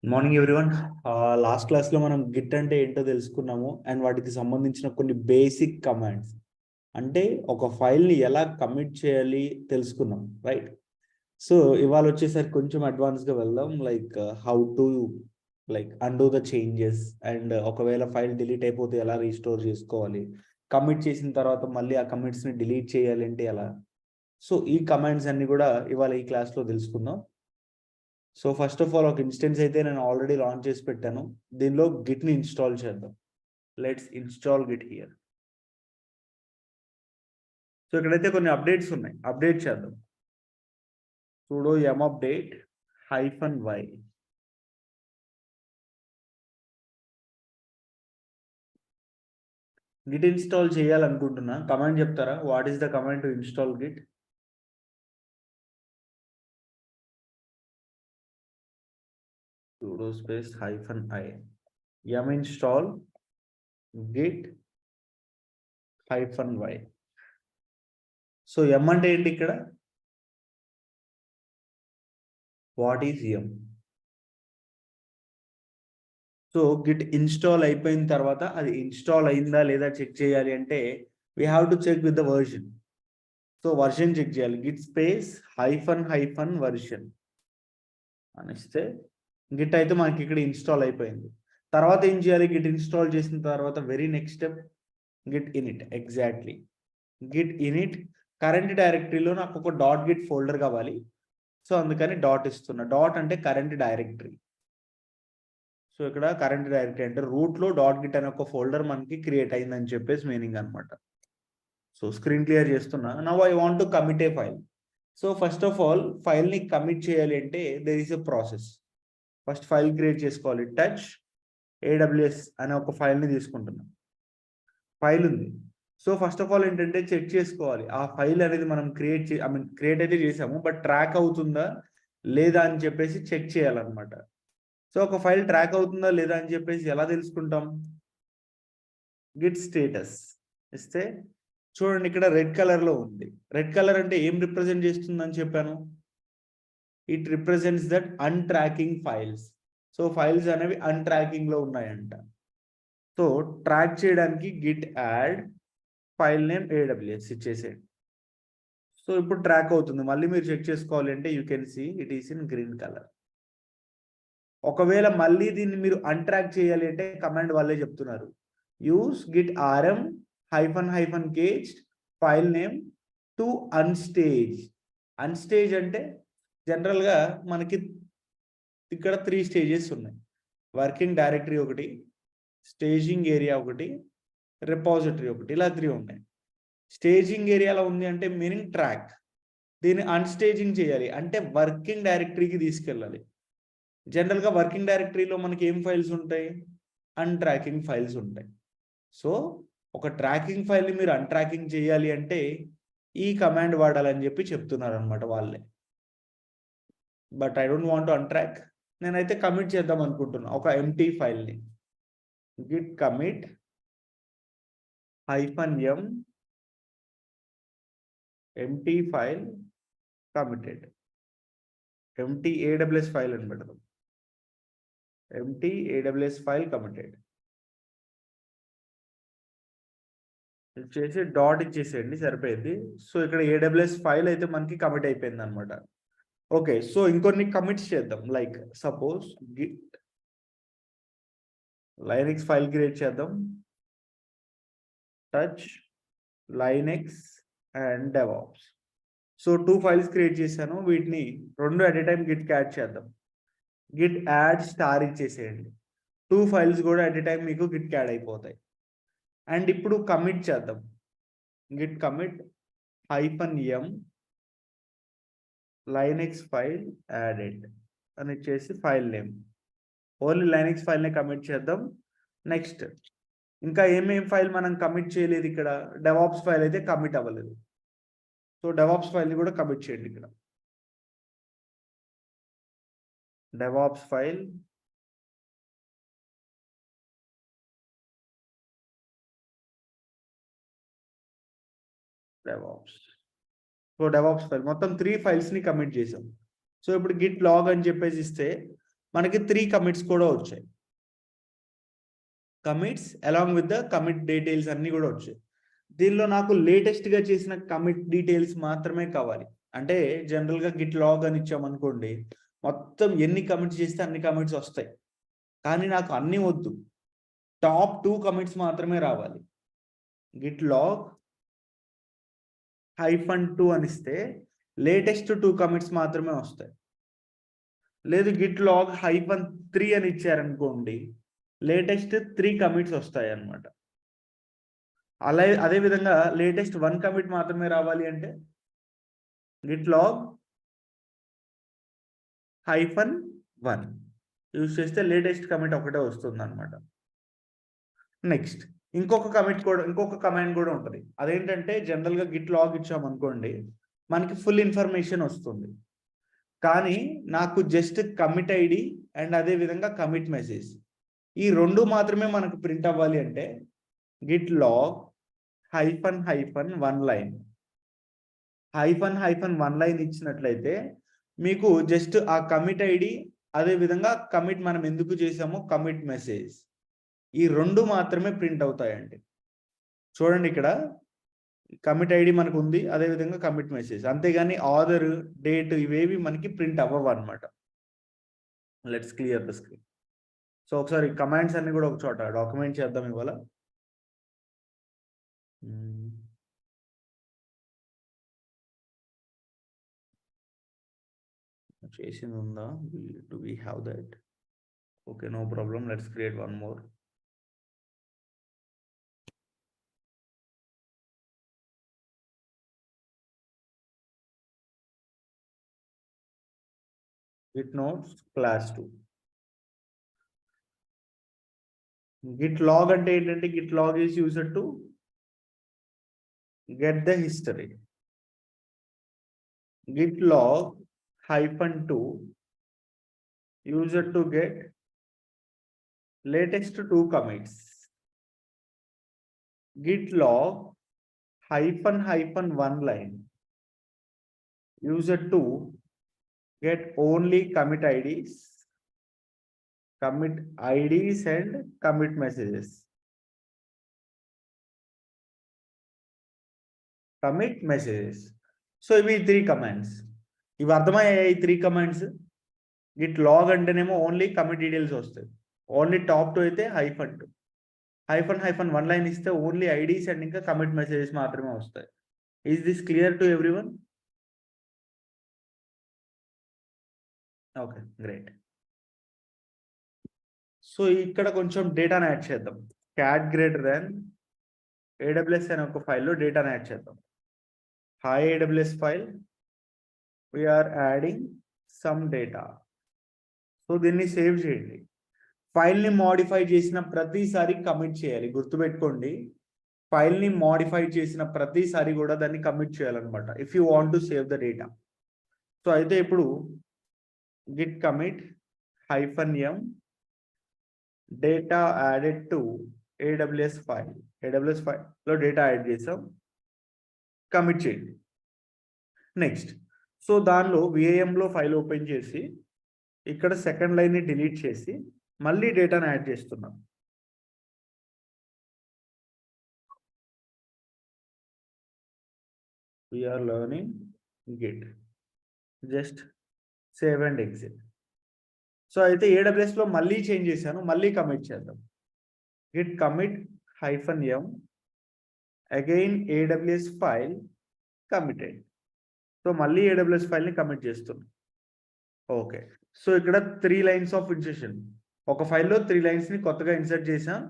Morning everyone. Last క్లాస్లో మనం Git అంటే ఏంటో తెలుసుకున్నాము అండ్ వాటికి సంబంధించిన కొన్ని బేసిక్ కమాండ్స్, అంటే ఒక ఫైల్ని ఎలా కమిట్ చేయాలి తెలుసుకున్నాం, రైట్? సో ఇవాళ వచ్చేసరికి కొంచెం అడ్వాన్స్గా వెళ్దాం, like how to undo the changes, and ఒకవేళ ఫైల్ డిలీట్ అయిపోతే ఎలా రీస్టోర్ చేసుకోవాలి, కమిట్ చేసిన తర్వాత మళ్ళీ ఆ కమిట్స్ని డిలీట్ చేయాలి అంటే ఎలా. సో ఈ కమాండ్స్ అన్ని కూడా ఇవాళ ఈ క్లాస్లో తెలుసుకుందాం. సో ఫస్ట్ ఆఫ్ ఆల్ ఒక ఇన్స్టెన్స్ అయితే నేను ఆల్రెడీ లాంచ్ చేసి పెట్టాను. దీనిలో గిట్ని ఇన్స్టాల్ చేద్దాం. Let's install Git here. So ఇక్కడైతే కొన్ని అప్డేట్స్ ఉన్నాయి, అప్డేట్ చేద్దాం. sudo yum update -y. Git install చేయాలనుకుంటున్నా, కమాండ్ చెప్తారా? What is the command to install git? sudo space -i yum install git -y. So yum అంటే ఏంటి ఇక్కడ? What is yum? So git install అయిపోయిన తర్వాత అది ఇన్స్టాల్ అయిందా లేదా చెక్ చేయాలి అంటే we have to check with the version. So version check చేయాలి. గిట్ స్పేస్ -వర్షన్ అనిస్తే గిట్ అయితే మనకి ఇక్కడ ఇన్స్టాల్ అయిపోయింది. తర్వాత ఏం చేయాలి? గిట్ ఇన్స్టాల్ చేసిన తర్వాత very next step Git in it. Exactly, Git in it. Current డైరెక్టరీలో నాకు ఒక డాట్ గిట్ ఫోల్డర్ కావాలి, సో అందుకని డాట్ ఇస్తున్నా. డాట్ అంటే కరెంట్ డైరెక్టరీ. సో ఇక్కడ కరెంట్ డైరెక్టరీ అంటే రూట్లో డాట్ గిట్ అనే ఒక ఫోల్డర్ మనకి క్రియేట్ అయిందని చెప్పేసి మీనింగ్ అనమాట. సో స్క్రీన్ క్లియర్ చేస్తున్నా. Now I want to commit a file. So first of all ఫైల్ని కమిట్ చేయాలి అంటే there is a process. First file create చేసుకోవాలి. టచ్ AWS అనే ఒక ఫైల్ని తీసుకుంటున్నాం. ఫైల్ ఉంది. సో ఫస్ట్ ఆఫ్ ఆల్ ఏంటంటే చెక్ చేసుకోవాలి ఆ ఫైల్ అనేది మనం క్రియేట్ అయితే చేసాము, బట్ ట్రాక్ అవుతుందా లేదా అని చెప్పేసి చెక్ చేయాలన్నమాట. సో ఒక ఫైల్ ట్రాక్ అవుతుందా లేదా అని చెప్పేసి ఎలా తెలుసుకుంటాం? గిట్ స్టేటస్ ఇస్తే చూడండి, ఇక్కడ రెడ్ కలర్లో ఉంది. రెడ్ కలర్ అంటే ఏం రిప్రజెంట్ చేస్తుందని చెప్పాను? It represents that untracking files. So files అనేవి అన్ట్రాకింగ్లో ఉన్నాయంట. సో ట్రాక్ చేయడానికి git add file name AWS ఇచ్చేసేయండి. సో ఇప్పుడు ట్రాక్ అవుతుంది. మళ్ళీ మీరు చెక్ చేసుకోవాలి అంటే you can see it is in green colour. ఒకవేళ మళ్ళీ దీన్ని మీరు అన్ట్రాక్ చేయాలి అంటే కమాండ్ వాళ్ళే చెప్తున్నారు. Use git rm -caged file name to unstage. Unstage అంటే జనరల్గా మనకి ఇక్కడ 3 స్టేజెస్ ఉన్నాయి. వర్కింగ్ డైరెక్టరీ ఒకటి, స్టేజింగ్ ఏరియా ఒకటి, రిపాజిటరీ ఒకటి, ఇలా 3 ఉన్నాయి. స్టేజింగ్ ఏరియాలో ఉంది అంటే మీనింగ్ ట్రాక్. దీన్ని అన్స్టేజింగ్ చేయాలి అంటే వర్కింగ్ డైరెక్టరీకి తీసుకెళ్ళాలి. జనరల్గా వర్కింగ్ డైరెక్టరీలో మనకి ఏం ఫైల్స్ ఉంటాయి? అన్ట్రాకింగ్ ఫైల్స్ ఉంటాయి. సో ఒక ట్రాకింగ్ ఫైల్ని మీరు అన్ట్రాకింగ్ చేయాలి అంటే ఈ కమాండ్ వాడాలని చెప్పి చెప్తున్నారు అనమాట వాళ్ళే. But I don't want to untrack. నేనైతే కమిట్ చేద్దాం అనుకుంటున్నా ఒక ఎంటీ ఫైల్ని. Git commit -m empty file committed. Empty AWS file అని పెడదాం. ఎంటీ AWS ఫైల్ కమిటెడ్ ఇచ్చేసి డాట్ ఇచ్చేసేయండి, సరిపోయింది. సో ఇక్కడ AWS ఫైల్ అయితే మనకి కమిట్ అయిపోయింది అనమాట. ఓకే, సో ఇంకొన్ని కమిట్స్ చేద్దాం. Like suppose git Linux file create చేద్దాం. Touch Linux and DevOps. So 2 files create చేశాను. వీటిని 2 అట్ ఏ టైం గిట్కి యాడ్ చేద్దాం. గిట్ యాడ్ స్టార్ ఇచ్చేసేయండి. 2 ఫైల్స్ కూడా అట్ ఏ టైం మీకు గిట్కి యాడ్ అయిపోతాయి. అండ్ ఇప్పుడు కమిట్ చేద్దాం. Git commit -m Linux file added అని ఇచ్చేసి ఫైల్ నేమ్. ఓన్లీ లైనక్స్ ఫైల్ని కమిట్ చేద్దాం. నెక్స్ట్ ఇంకా ఏమేం ఫైల్ మనం కమిట్ చేయలేదు ఇక్కడ? డెవాప్స్ ఫైల్ అయితే కమిట్ అవ్వలేదు. సో డెవాప్స్ ఫైల్ని కూడా కమిట్ చేయండి. ఇక్కడ DevOps file DevOps. So DevOps file మొత్తం 3 ఫైల్స్ని కమిట్ చేసాం. సో ఇప్పుడు గిట్ లాగ్ అని చెప్పేసి ఇస్తే మనకి 3 కమిట్స్ కూడా వచ్చాయి. Commits along with the commit details అన్నీ కూడా వచ్చాయి. దీనిలో నాకు లేటెస్ట్గా చేసిన కమిట్ డీటెయిల్స్ మాత్రమే కావాలి. అంటే జనరల్గా గిట్ లాగ్ అని ఇచ్చామనుకోండి, మొత్తం ఎన్ని కమిట్స్ చేస్తే అన్ని కమిట్స్ వస్తాయి. కానీ నాకు అన్నీ వద్దు, టాప్ 2 కమిట్స్ మాత్రమే రావాలి. గిట్ లాగ్ -2 అని ఇస్తే లేటెస్ట్ 2 కమిట్స్ మాత్రమే వస్తాయి. లేదు గిట్ లాగ్ -3 అని ఇచ్చారనుకోండి, లేటెస్ట్ 3 కమిట్స్ వస్తాయి అన్నమాట. అదే విధంగా లేటెస్ట్ 1 కమిట్ మాత్రమే రావాలి అంటే గిట్ లాగ్ -1 యూజ్ చేస్తే లేటెస్ట్ కమిట్ ఒకటే వస్తుంది అనమాట. నెక్స్ట్ ఇంకొక కమాండ్ కూడా ఉంటుంది. అదేంటంటే జనరల్గా గిట్ లాగ్ ఇచ్చామనుకోండి, మనకి ఫుల్ ఇన్ఫర్మేషన్ వస్తుంది. కానీ నాకు జస్ట్ కమిట్ ఐడి అండ్ అదే విధంగా కమిట్ మెసేజ్, ఈ 2 మాత్రమే మనకు ప్రింట్ అవ్వాలి అంటే గిట్ లాగ్ -1 లైన్ -1 లైన్ ఇచ్చినట్లయితే మీకు జస్ట్ ఆ కమిట్ ఐడి అదే విధంగా కమిట్ మనం ఎందుకు చేసామో కమిట్ మెసేజ్, ఈ 2 మాత్రమే ప్రింట్ అవుతాయండి. చూడండి ఇక్కడ కమిట్ ఐడి మనకు ఉంది, అదే విధంగా కమిట్ మెసేజ్, అంతేగాని ఆర్డర్ డేట్ ఇవేవి మనకి ప్రింట్ అవ్వవు అనమాట. Let's clear the screen. So ఒకసారి కమాండ్స్ అన్ని కూడా ఒక చోట డాక్యుమెంట్ చేద్దాం ఇవాళ. చేసింది ఉందా? Do we have that? Okay, no problem. Let's create one more. Git nodes class 2. Git log అంటే ఏంటంటే git log is used to get the history. Git log -2 used to get latest 2 commits. Git log -1 line used to get only commit IDs and commit messages. Commit messages. So ఇవి 3 commands. ఇవి అర్థమయ్యాయి 3 commands. Git log అంటేనేమో only commit details వస్తాయి, only top 2 అయితే -2, -1 line ఇస్తే only IDs and ఇంకా commit messages మాత్రమే వస్తాయి. Is this clear to everyone? Okay, great. So ఇక్కడ కొంచెం డేటాను యాడ్ చేద్దాం. క్యాట్ AWS అనే ఒక ఫైల్లో డేటాను యాడ్ చేద్దాం. Hi AWS file, we are adding some data. So దీన్ని సేవ్ చేయండి. ఫైల్ని మోడిఫై చేసిన ప్రతిసారి కమిట్ చేయాలి. గుర్తుపెట్టుకోండి, ఫైల్ని మోడిఫై చేసిన ప్రతిసారి కూడా దాన్ని కమిట్ చేయాలన్నమాట if you want to save the data. So అయితే ఇప్పుడు Git commit -m data added to AWS file. AWS ఫైల్లో డేటా యాడ్ చేసాం, కమిట్ చేయండి. నెక్స్ట్ సో దానిలో VAMలో ఫైల్ ఓపెన్ చేసి ఇక్కడ సెకండ్ లైన్ని డిలీట్ చేసి మళ్ళీ డేటాను యాడ్ చేస్తున్నాం. We are learning Git. Just save and exit. So అయితే AWSలో మళ్ళీ చేంజ్ చేశాను, మళ్ళీ కమిట్ చేద్దాం. Git commit -m again AWS file committed. So మళ్ళీ AWS ఫైల్ని కమిట్ చేస్తున్నాం. ఓకే, సో ఇక్కడ 3 లైన్స్ ఆఫ్ ఇన్సర్షన్. ఒక ఫైల్లో 3 లైన్స్ని కొత్తగా ఇన్సర్ట్ చేసాం,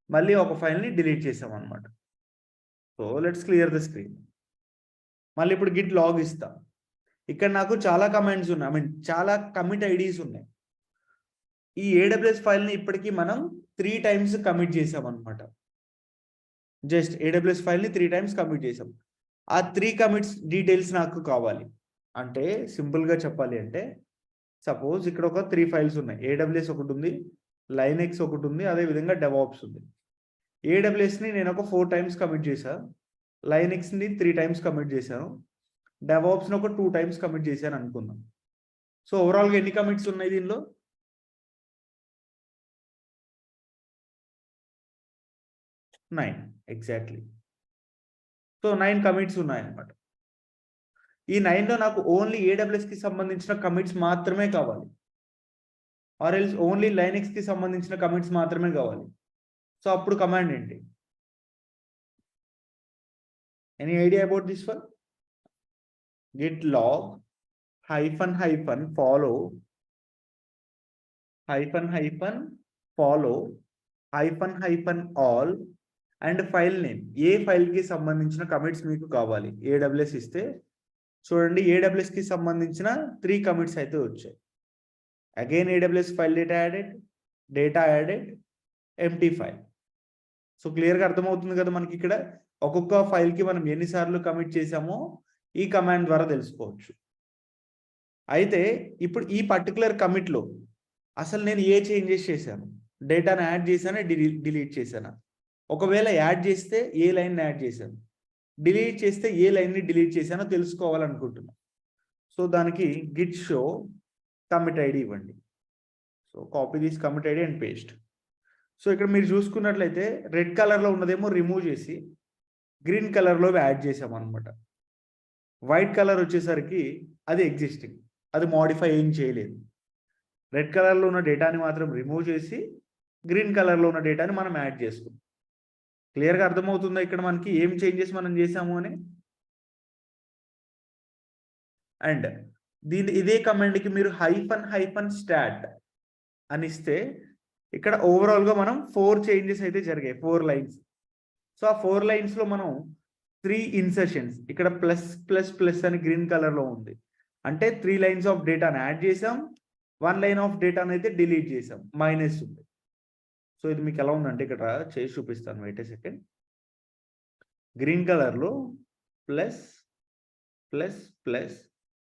మళ్ళీ ఒక ఫైల్ని డిలీట్ చేసాం అనమాట. So let's clear the screen. మళ్ళీ ఇప్పుడు గిట్ లాగ్ ఇస్తాం. ఇక్కడ నాకు చాలా కమాండ్స్ ఉన్నాయి, చాలా కమిట్ ఐడీస్ ఉన్నాయి. ఈ AWS ఫైల్ని ఇప్పటికీ మనం 3 టైమ్స్ కమిట్ చేసాం అనమాట. జస్ట్ AWS ఫైల్ని 3 టైమ్స్ కమిట్ చేసాం. ఆ 3 కమిట్స్ డీటెయిల్స్ నాకు కావాలి. అంటే సింపుల్గా చెప్పాలి అంటే సపోజ్ ఇక్కడ ఒక 3 ఫైల్స్ ఉన్నాయి. AWS ఒకటి ఉంది, లైనెక్స్ ఒకటి ఉంది, అదేవిధంగా డెవాప్స్ ఉంది. AWSని నేను ఒక 4 టైమ్స్ కమిట్ చేశాను, లైనెక్స్ని 3 టైమ్స్ కమిట్ చేశాను, డెవాప్స్ని ఒక 2 టైమ్స్ కమిట్ చేశాను అనుకుందాం. సో ఓవరాల్గా ఎన్ని కమిట్స్ ఉన్నాయి దీనిలో? 9 ఎగ్జాక్ట్లీ. సో 9 కమిట్స్ ఉన్నాయన్నమాట. ఈ 9లో నాకు ఓన్లీ AWSకి సంబంధించిన కమిట్స్ మాత్రమే కావాలి, ఆర్ ఎల్స్ ఓన్లీ లైనక్స్కి సంబంధించిన కమిట్స్ మాత్రమే కావాలి. సో అప్పుడు కమాండ్ ఏంటి? Any idea about this one? git log -- follow -all and file name. ఏ ఫైల్కి సంబంధించిన కమిట్స్ మీకు కావాలి AWS ఇస్తే చూడండి, AWSకి సంబంధించిన 3 కమిట్స్ అయితే వచ్చాయి. Again AWS file data added, empty file. So క్లియర్గా అర్థమవుతుంది కదా మనకి ఇక్కడ ఒక్కొక్క ఫైల్కి మనం ఎన్నిసార్లు కమిట్ చేసామో ఈ కమాండ్ ద్వారా తెలుసుకోవచ్చు. అయితే ఇప్పుడు ఈ పర్టికులర్ కమిట్లో అసలు నేను ఏ చేంజెస్ చేశాను? డేటాను యాడ్ చేశానా, డిలీట్ చేశానా? ఒకవేళ యాడ్ చేస్తే ఏ లైన్ యాడ్ చేశాను, డిలీట్ చేస్తే ఏ లైన్ని డిలీట్ చేశానో తెలుసుకోవాలనుకుంటున్నాను. సో దానికి గిట్ షో కమిట్ ఐడి ఇవ్వండి. So copy this commit ID and paste. So ఇక్కడ మీరు చూసుకున్నట్లయితే రెడ్ కలర్లో ఉన్నదేమో రిమూవ్ చేసి గ్రీన్ కలర్లో యాడ్ చేసామన్నమాట. వైట్ కలర్ వచ్చేసరికి అది ఎగ్జిస్టింగ్, అది మోడిఫై ఏం చేయలేదు. రెడ్ కలర్లో ఉన్న డేటాని మాత్రం రిమూవ్ చేసి గ్రీన్ కలర్లో ఉన్న డేటాని మనం యాడ్ చేసుకున్నాం. క్లియర్గా అర్థమవుతుందా ఇక్కడ మనకి ఏం చేంజెస్ మనం చేసాము అని? అండ్ ఇదే కమాండ్కి మీరు -stat అని ఇస్తే ఇక్కడ ఓవరాల్గా మనం 4 చేంజెస్ అయితే జరిగాయి, 4 లైన్స్. సో ఆ 4 లైన్స్లో మనం 3 ఇన్సర్షన్స్, ఇక్కడ ప్లస్ అని గ్రీన్ కలర్లో ఉంది, అంటే 3 లైన్స్ ఆఫ్ డేటాను యాడ్ చేసాం, 1 లైన్ ఆఫ్ డేటాను అయితే డిలీట్ చేసాం, మైనస్ ఉంది. సో ఇది మీకు ఎలా ఉందంటే ఇక్కడ చేసి చూపిస్తాను, వెయిట్ ఏ సెకండ్. గ్రీన్ కలర్లో ప్లస్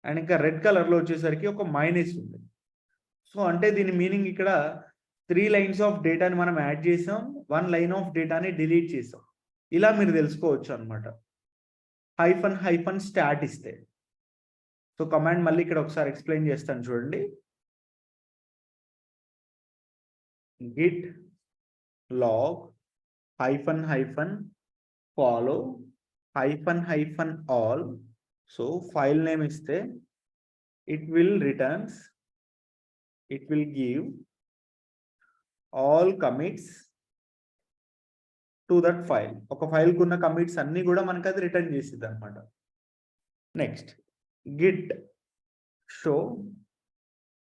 అండ్ ఇంకా రెడ్ కలర్లో వచ్చేసరికి ఒక మైనస్ ఉంది. సో అంటే దీని మీనింగ్ ఇక్కడ 3 లైన్స్ ఆఫ్ డేటాని మనం యాడ్ చేసాం, 1 లైన్ ఆఫ్ డేటాని డిలీట్ చేసాం. ఇలా మీరు తెలుసుకోవచ్చు అనమాట -stat ఇస్తే. సో కమాండ్ మళ్ళీ ఇక్కడ ఒకసారి ఎక్స్ప్లెయిన్ చేస్తాను చూడండి. Git log -follow -all. So file name ఇస్తే it will give all commits to that file. ఒక ఫైల్కి ఉన్న కమిట్స్ అన్నీ కూడా మనకు అది రిటర్న్ చేసిద్ది అనమాట. Next git show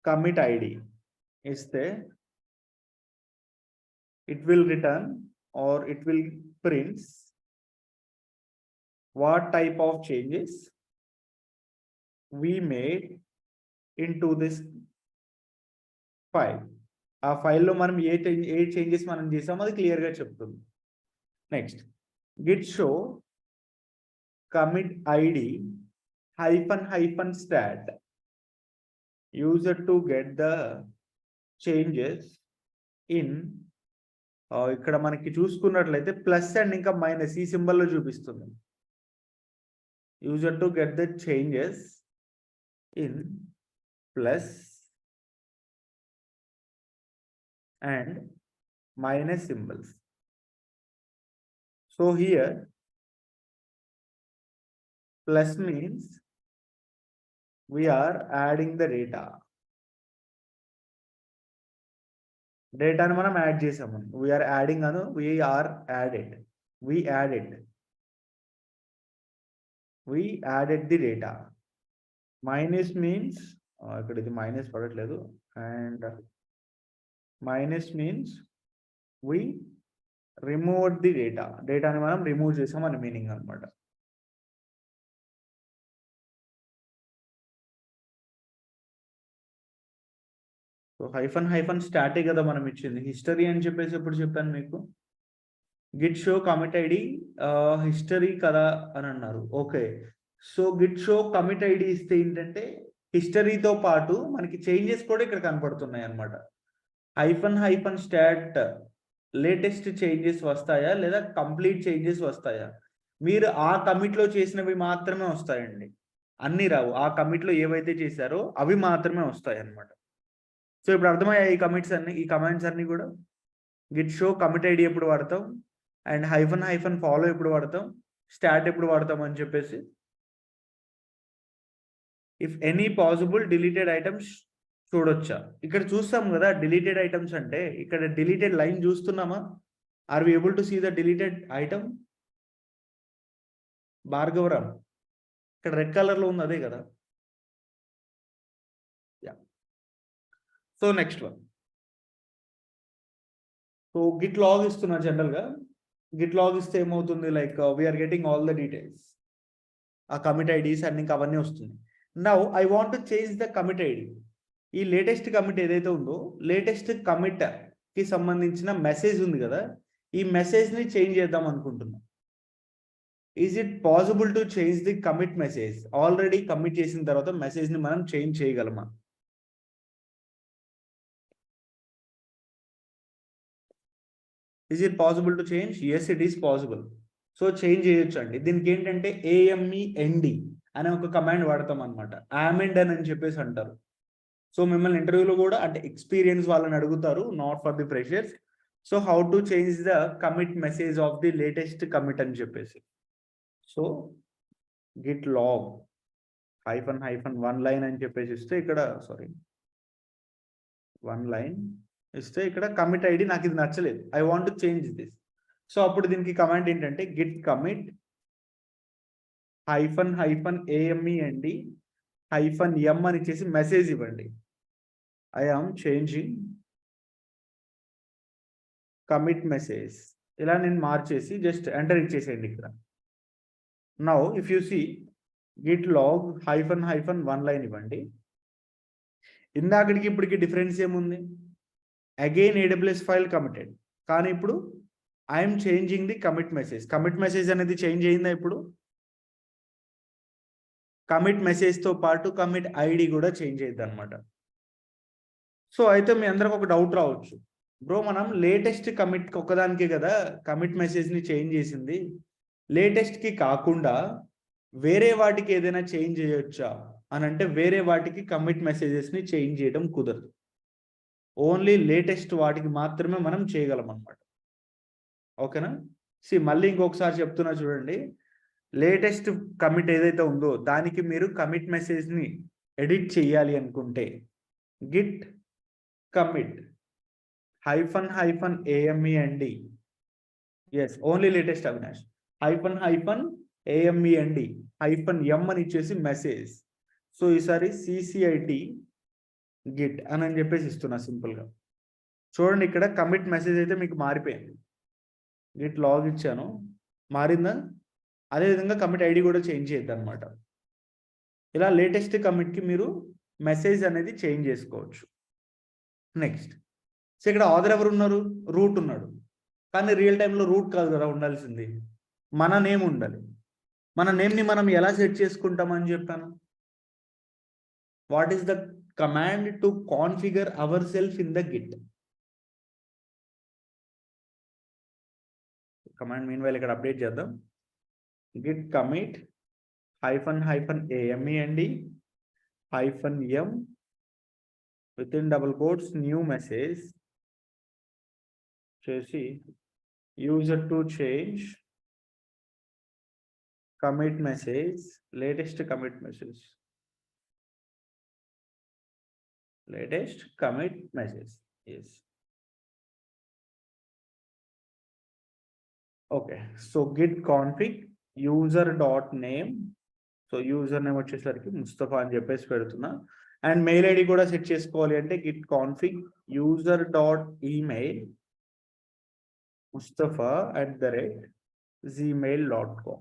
commit ID ఇస్తే it will return or it will prints what type of changes we made into this file. ఆ ఫైల్లో మనం ఏ చేంజెస్ మనం చేసామో అది క్లియర్గా చెప్తుంది. Next git show commit ID -stat user to get the changes in. ఇక్కడ మనకి చూసుకున్నట్లయితే ప్లస్ అండ్ ఇంకా మైనస్ ఈ సింబల్లో చూపిస్తుంది. User to get the changes in plus and minus symbols. So here plus means we are adding the data. Data మనం add చేసాము, we are adding అను we are added, we added the data. Minus means ఇక్కడ ఇది minus పడట్లేదు, and minus means we remove the డేటాని మనం remove చేసాం అని మీనింగ్ అనమాట. సో -stat కదా మనం ఇచ్చింది. హిస్టరీ అని చెప్పేసి ఎప్పుడు చెప్పాను మీకు? Git show commit ID history కదా అని అన్నారు. Okay, so Git show commit ID ఇస్తే ఏంటంటే హిస్టరీతో పాటు మనకి చేంజెస్ కూడా ఇక్కడ కనపడుతున్నాయి అనమాట. -stat లేటెస్ట్ చేంజెస్ వస్తాయా లేదా కంప్లీట్ చేంజెస్ వస్తాయా? మీరు ఆ కమిట్లో చేసినవి మాత్రమే వస్తాయండి, అన్ని రావు. ఆ కమిట్లో ఏవైతే చేశారో అవి మాత్రమే వస్తాయి అనమాట. సో ఇప్పుడు అర్థమయ్యాయి ఈ కమాండ్స్ అన్ని కూడా. గిట్ షో కమిట్ ఐడి ఎప్పుడు వాడతాం? అండ్ హైఫన్ హైఫన్ ఫాలో ఎప్పుడు వాడతాం, స్టాట్ ఎప్పుడు వాడతాం అని చెప్పేసి. If any possible deleted items చూడొచ్చా, ఇక్కడ చూస్తాం కదా డిలీటెడ్ ఐటమ్స్ అంటే, ఇక్కడ డిలీటెడ్ లైన్ చూస్తున్నామా, are we able to see the deleted item? Bhargavaram, ఇక్కడ రెడ్ కలర్ లో ఉంది అదే కదా. Yeah, so next one. So git log ఇస్తున్నా జనరల్గా. గిట్ లాగ్ ఇస్తే ఏమవుతుంది, like we are getting all the details, ఆ కమిట్ ఐడీస్ అన్ని అవన్నీ వస్తుంది. Now I want to change the commit ID. ఈ లేటెస్ట్ కమిట్ ఏదైతే ఉందో, లేటెస్ట్ కమిట్ కి సంబంధించిన మెసేజ్ ఉంది కదా, ఈ మెసేజ్ ని చేంజ్ చేద్దాం అనుకుంటున్నాం. Is it possible to change the commit message? Already commit చేసిన తర్వాత మెసేజ్ ని మనం చేంజ్ చేయగలమా? Is it possible to change? Yes, it is possible. So change చేయొచ్చు అండి. దీనికి ఏంటంటే AMEND అనే ఒక కమాండ్ వాడతాం అనమాట. ఆమెండ్ అని చెప్పేసి అంటారు. సో మిమ్మల్ని ఇంటర్వ్యూలో కూడా అంటే ఎక్స్పీరియన్స్ వాళ్ళని అడుగుతారు, not for the freshers. So how to change the commit message of the latest commit అని చెప్పేసి. So git log hyphen hyphen 1 line అని చెప్పేసి ఇస్తే ఇక్కడ, సారీ 1 లైన్ ఇస్తే ఇక్కడ కమిట్ ఐడి నాకు ఇది నచ్చలేదు, I want to change this. So అప్పుడు దీనికి కమాండ్ ఏంటంటే git commit hyphen hyphen AMEND hyphen M అని ఇచ్చేసి మెసేజ్ ఇవ్వండి. I am changing commit message. ఇలా నేను మార్చేసి జస్ట్ ఎంటర్ ఇచ్చేసేయండి ఇక్కడ. Now if you see git log hyphen hyphen 1 line ఇవ్వండి. ఇందాకడికి ఇప్పటికి డిఫరెన్స్ ఏముంది, అగైన్ AWS ఫైల్ కమిటెడ్, కానీ ఇప్పుడు I'm changing the commit message. Commit message అనేది చేంజ్ అయిందా? ఇప్పుడు కమిట్ మెసేజ్తో పాటు కమిట్ ఐడి కూడా చేంజ్ అయ్యింది అనమాట. సో అయితే మీ అందరికి ఒక డౌట్ రావచ్చు, బ్రో మనం లేటెస్ట్ కమిట్ ఒక్కదానికే కదా కమిట్ మెసేజ్ని చేంజ్ చేసింది, లేటెస్ట్కి కాకుండా వేరే వాటికి ఏదైనా చేంజ్ చేయొచ్చా అని అంటే, వేరే వాటికి కమిట్ మెసేజెస్ని చేంజ్ చేయడం కుదరదు. ఓన్లీ లేటెస్ట్ వాటికి మాత్రమే మనం చేయగలం అనమాట. ఓకేనా? మళ్ళీ ఇంకొకసారి చెప్తున్నా చూడండి. లేటెస్ట్ కమిట్ ఏదైతే ఉందో దానికి మీరు కమిట్ మెసేజ్ని ఎడిట్ చేయాలి అనుకుంటే Git commit hyphen hyphen AMEND, yes only latest Avinash, hyphen hyphen AMEND hyphen M అని ఇచ్చేసి మెసేజ్. సో ఈసారి CCIT గిట్ అని చెప్పేసి ఇస్తున్నా సింపుల్గా. చూడండి ఇక్కడ కమిట్ మెసేజ్ అయితే మీకు మారిపోయింది. గిట్ లాగ్ ఇచ్చాను, మారిందా? అదేవిధంగా కమిట్ ఐడి కూడా చేంజ్ చేయద్దు అనమాట. ఇలా లేటెస్ట్ కమిట్కి మీరు మెసేజ్ అనేది చేంజ్ చేసుకోవచ్చు. నెక్స్ట్, సో ఇక్కడ ఆథర్ ఎవరు ఉన్నారు? రూట్ ఉన్నాడు. కానీ రియల్ టైంలో రూట్ కాదు కదా ఉండాల్సింది, మన నేమ్ ఉండాలి. మన నేమ్ని మనం ఎలా సెట్ చేసుకుంటామని చెప్పాను. What is the command to configure our self in the git? Command mean while ఇక్కడ అప్డేట్ చేద్దాం. Git commit hyphen hyphen AMEND hyphen M within double quotes new message చేసి user to change commit message, latest commit message, latest commit message. Yes, okay. So git config user dot name, so user name వచ్చేసరికి ముస్తఫా అని చెప్పేసి పెడుతున్నా. And mail ID కూడా set చేసుకోవాలి అంటే git config user dot email mustafa@gmail.com.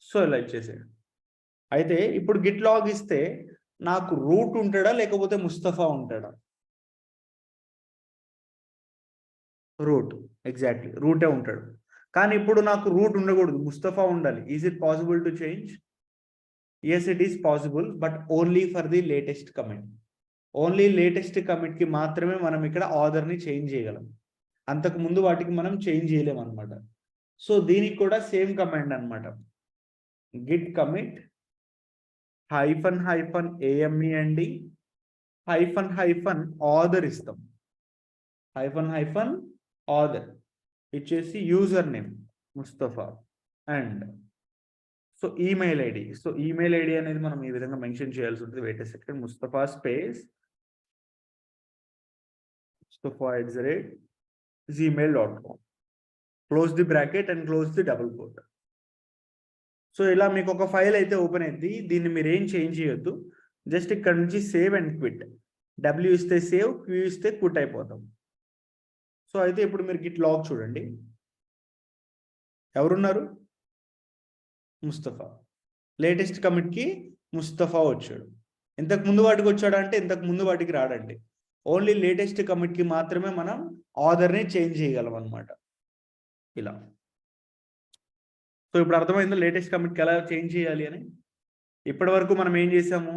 So ఇలా ఇచ్చేసేయండి. అయితే ఇప్పుడు గిట్ లాగ్ ఇస్తే నాకు రూట్ ఉంటాడా లేకపోతే ముస్తఫా ఉంటాడా? రూట్, ఎగ్జాక్ట్లీ రూటే ఉంటాడు. కానీ ఇప్పుడు నాకు రూట్ ఉండకూడదు, ముస్తఫా ఉండాలి. Is it possible to change? Yes, it is possible, but only for the latest commit. Only latest కమిట్కి మాత్రమే మనం ఇక్కడ ఆర్డర్ని చేంజ్ చేయగలం, అంతకు ముందు వాటికి మనం చేంజ్ చేయలేము అనమాట. సో దీనికి కూడా సేమ్ కమాండ్ అనమాట, git commit hyphen hyphen AMEND hyphen hyphen author ఇస్తాం, హైఫన్ హైఫన్ ఆర్డర్. ఇచ్చేసి user name Mustafa and so email ID. So email ID అనేది మనం ఈ విధంగా మెన్షన్ చేయాల్సి ఉంటుంది. Wait second, Mustafa space mustafa@gmail.com. Close the bracket and close the double quote. So ఇలా మీకు ఒక ఫైల్ అయితే ఓపెన్ అయింది. దీన్ని మీరు ఏం చేంజ్ చేయొద్దు. జస్ట్ ఇక్కడ నుంచి సేవ్ అండ్ క్విట్. డబ్ల్యూ ఇస్తే సేవ్, క్యూ ఇస్తే క్విట్ అయిపోతాం. సో అయితే ఇప్పుడు మీరు గిట్ లాగ్ చూడండి. ఎవరున్నారు? ముస్తఫా. లేటెస్ట్ కమిట్కి ముస్తఫా వచ్చాడు. ఇంతకు ముందు వాటికి వచ్చాడు అంటే ఇంతకు ముందు వాటికి రాడండి. ఓన్లీ లేటెస్ట్ కమిట్కి మాత్రమే మనం ఆర్డర్ని చేంజ్ చేయగలం అనమాట. ఇలా. సో ఇప్పుడు అర్థమైందో లేటెస్ట్ కమిట్కి ఎలా చేంజ్ చేయాలి అని. ఇప్పటి వరకు మనం ఏం చేసాము,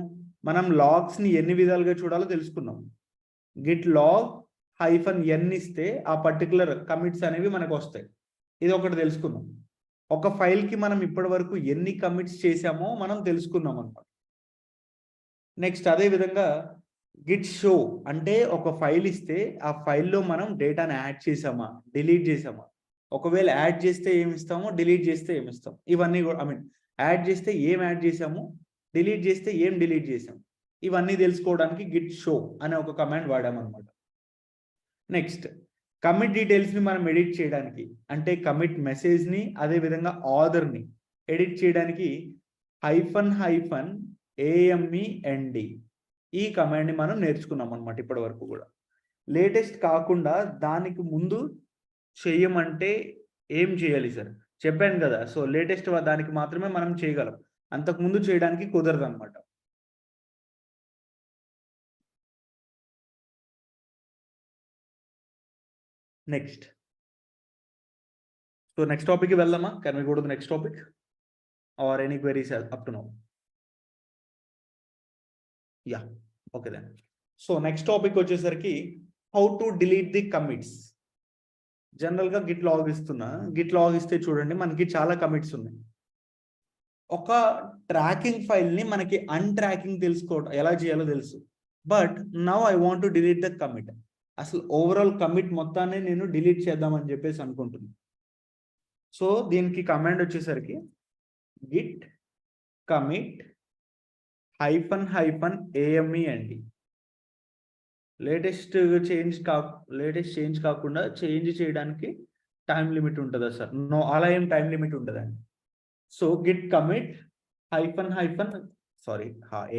మనం లాగ్స్ని ఎన్ని విధాలుగా చూడాలో తెలుసుకున్నాం. గిట్ లాగ్ -n ఇస్తే ఆ పర్టికులర్ కమిట్స్ అనేవి మనకు వస్తాయి. ఇది ఒకటి తెలుసుకున్నాం. ఒక ఫైల్కి మనం ఇప్పటి వరకు ఎన్ని కమిట్స్ చేసామో మనం తెలుసుకున్నాం అనమాట. నెక్స్ట్ అదే విధంగా గిట్ షో అంటే ఒక ఫైల్ ఇస్తే ఆ ఫైల్లో మనం డేటాను యాడ్ చేసామా, డిలీట్ చేసామా, ఒకవేళ యాడ్ చేస్తే ఏమి ఇస్తామో, డిలీట్ చేస్తే ఏమి ఇస్తాం, ఇవన్నీ కూడా యాడ్ చేస్తే ఏం యాడ్ చేసాము, డిలీట్ చేస్తే ఏం డిలీట్ చేసాం, ఇవన్నీ తెలుసుకోవడానికి గిట్ షో అనే ఒక కమాండ్ వాడామన్నమాట. నెక్స్ట్ కమిట్ డీటెయిల్స్ని మనం ఎడిట్ చేయడానికి అంటే కమిట్ మెసేజ్ని అదేవిధంగా ఆర్డర్ని ఎడిట్ చేయడానికి -amend ఈ కమాండ్ని మనం నేర్చుకున్నాం అనమాట ఇప్పటి వరకు కూడా. లేటెస్ట్ కాకుండా దానికి ముందు చేయమంటే ఏం చేయాలి సార్ చెప్పాను కదా. సో లేటెస్ట్ దానికి మాత్రమే మనం చేయగలం, అంతకుముందు చేయడానికి కుదరదు అనమాట. నెక్స్ట్ సో నెక్స్ట్ టాపిక్కి వెళ్దామా? Can we go to the next topic or any queries up to now? Yeah, okay then. So next topic వచ్చేసరికి how to delete the commits. జనరల్గా గిట్ లాగ్ ఇస్తున్నా. గిట్ లాగ్ ఇస్తే చూడండి మనకి చాలా commits ఉన్నాయి. ఒక ట్రాకింగ్ ఫైల్ని మనకి అన్ట్రాకింగ్ తెలుసుకోవడం ఎలా చేయాలో తెలుసు. But now I want to delete the commit. అసలు ఓవరాల్ కమిట్ మొత్తాన్ని నేను డిలీట్ చేద్దామని చెప్పేసి అనుకుంటున్నాను. సో దీనికి కమాండ్ వచ్చేసరికి గిట్ కమిట్ -ame అండి. లేటెస్ట్ చేంజ్ కాకుండా చేంజ్ చేయడానికి టైం లిమిట్ ఉంటుందా సార్? నో, అలా ఏం టైం లిమిట్ ఉండదండి. సో గిట్ కమిట్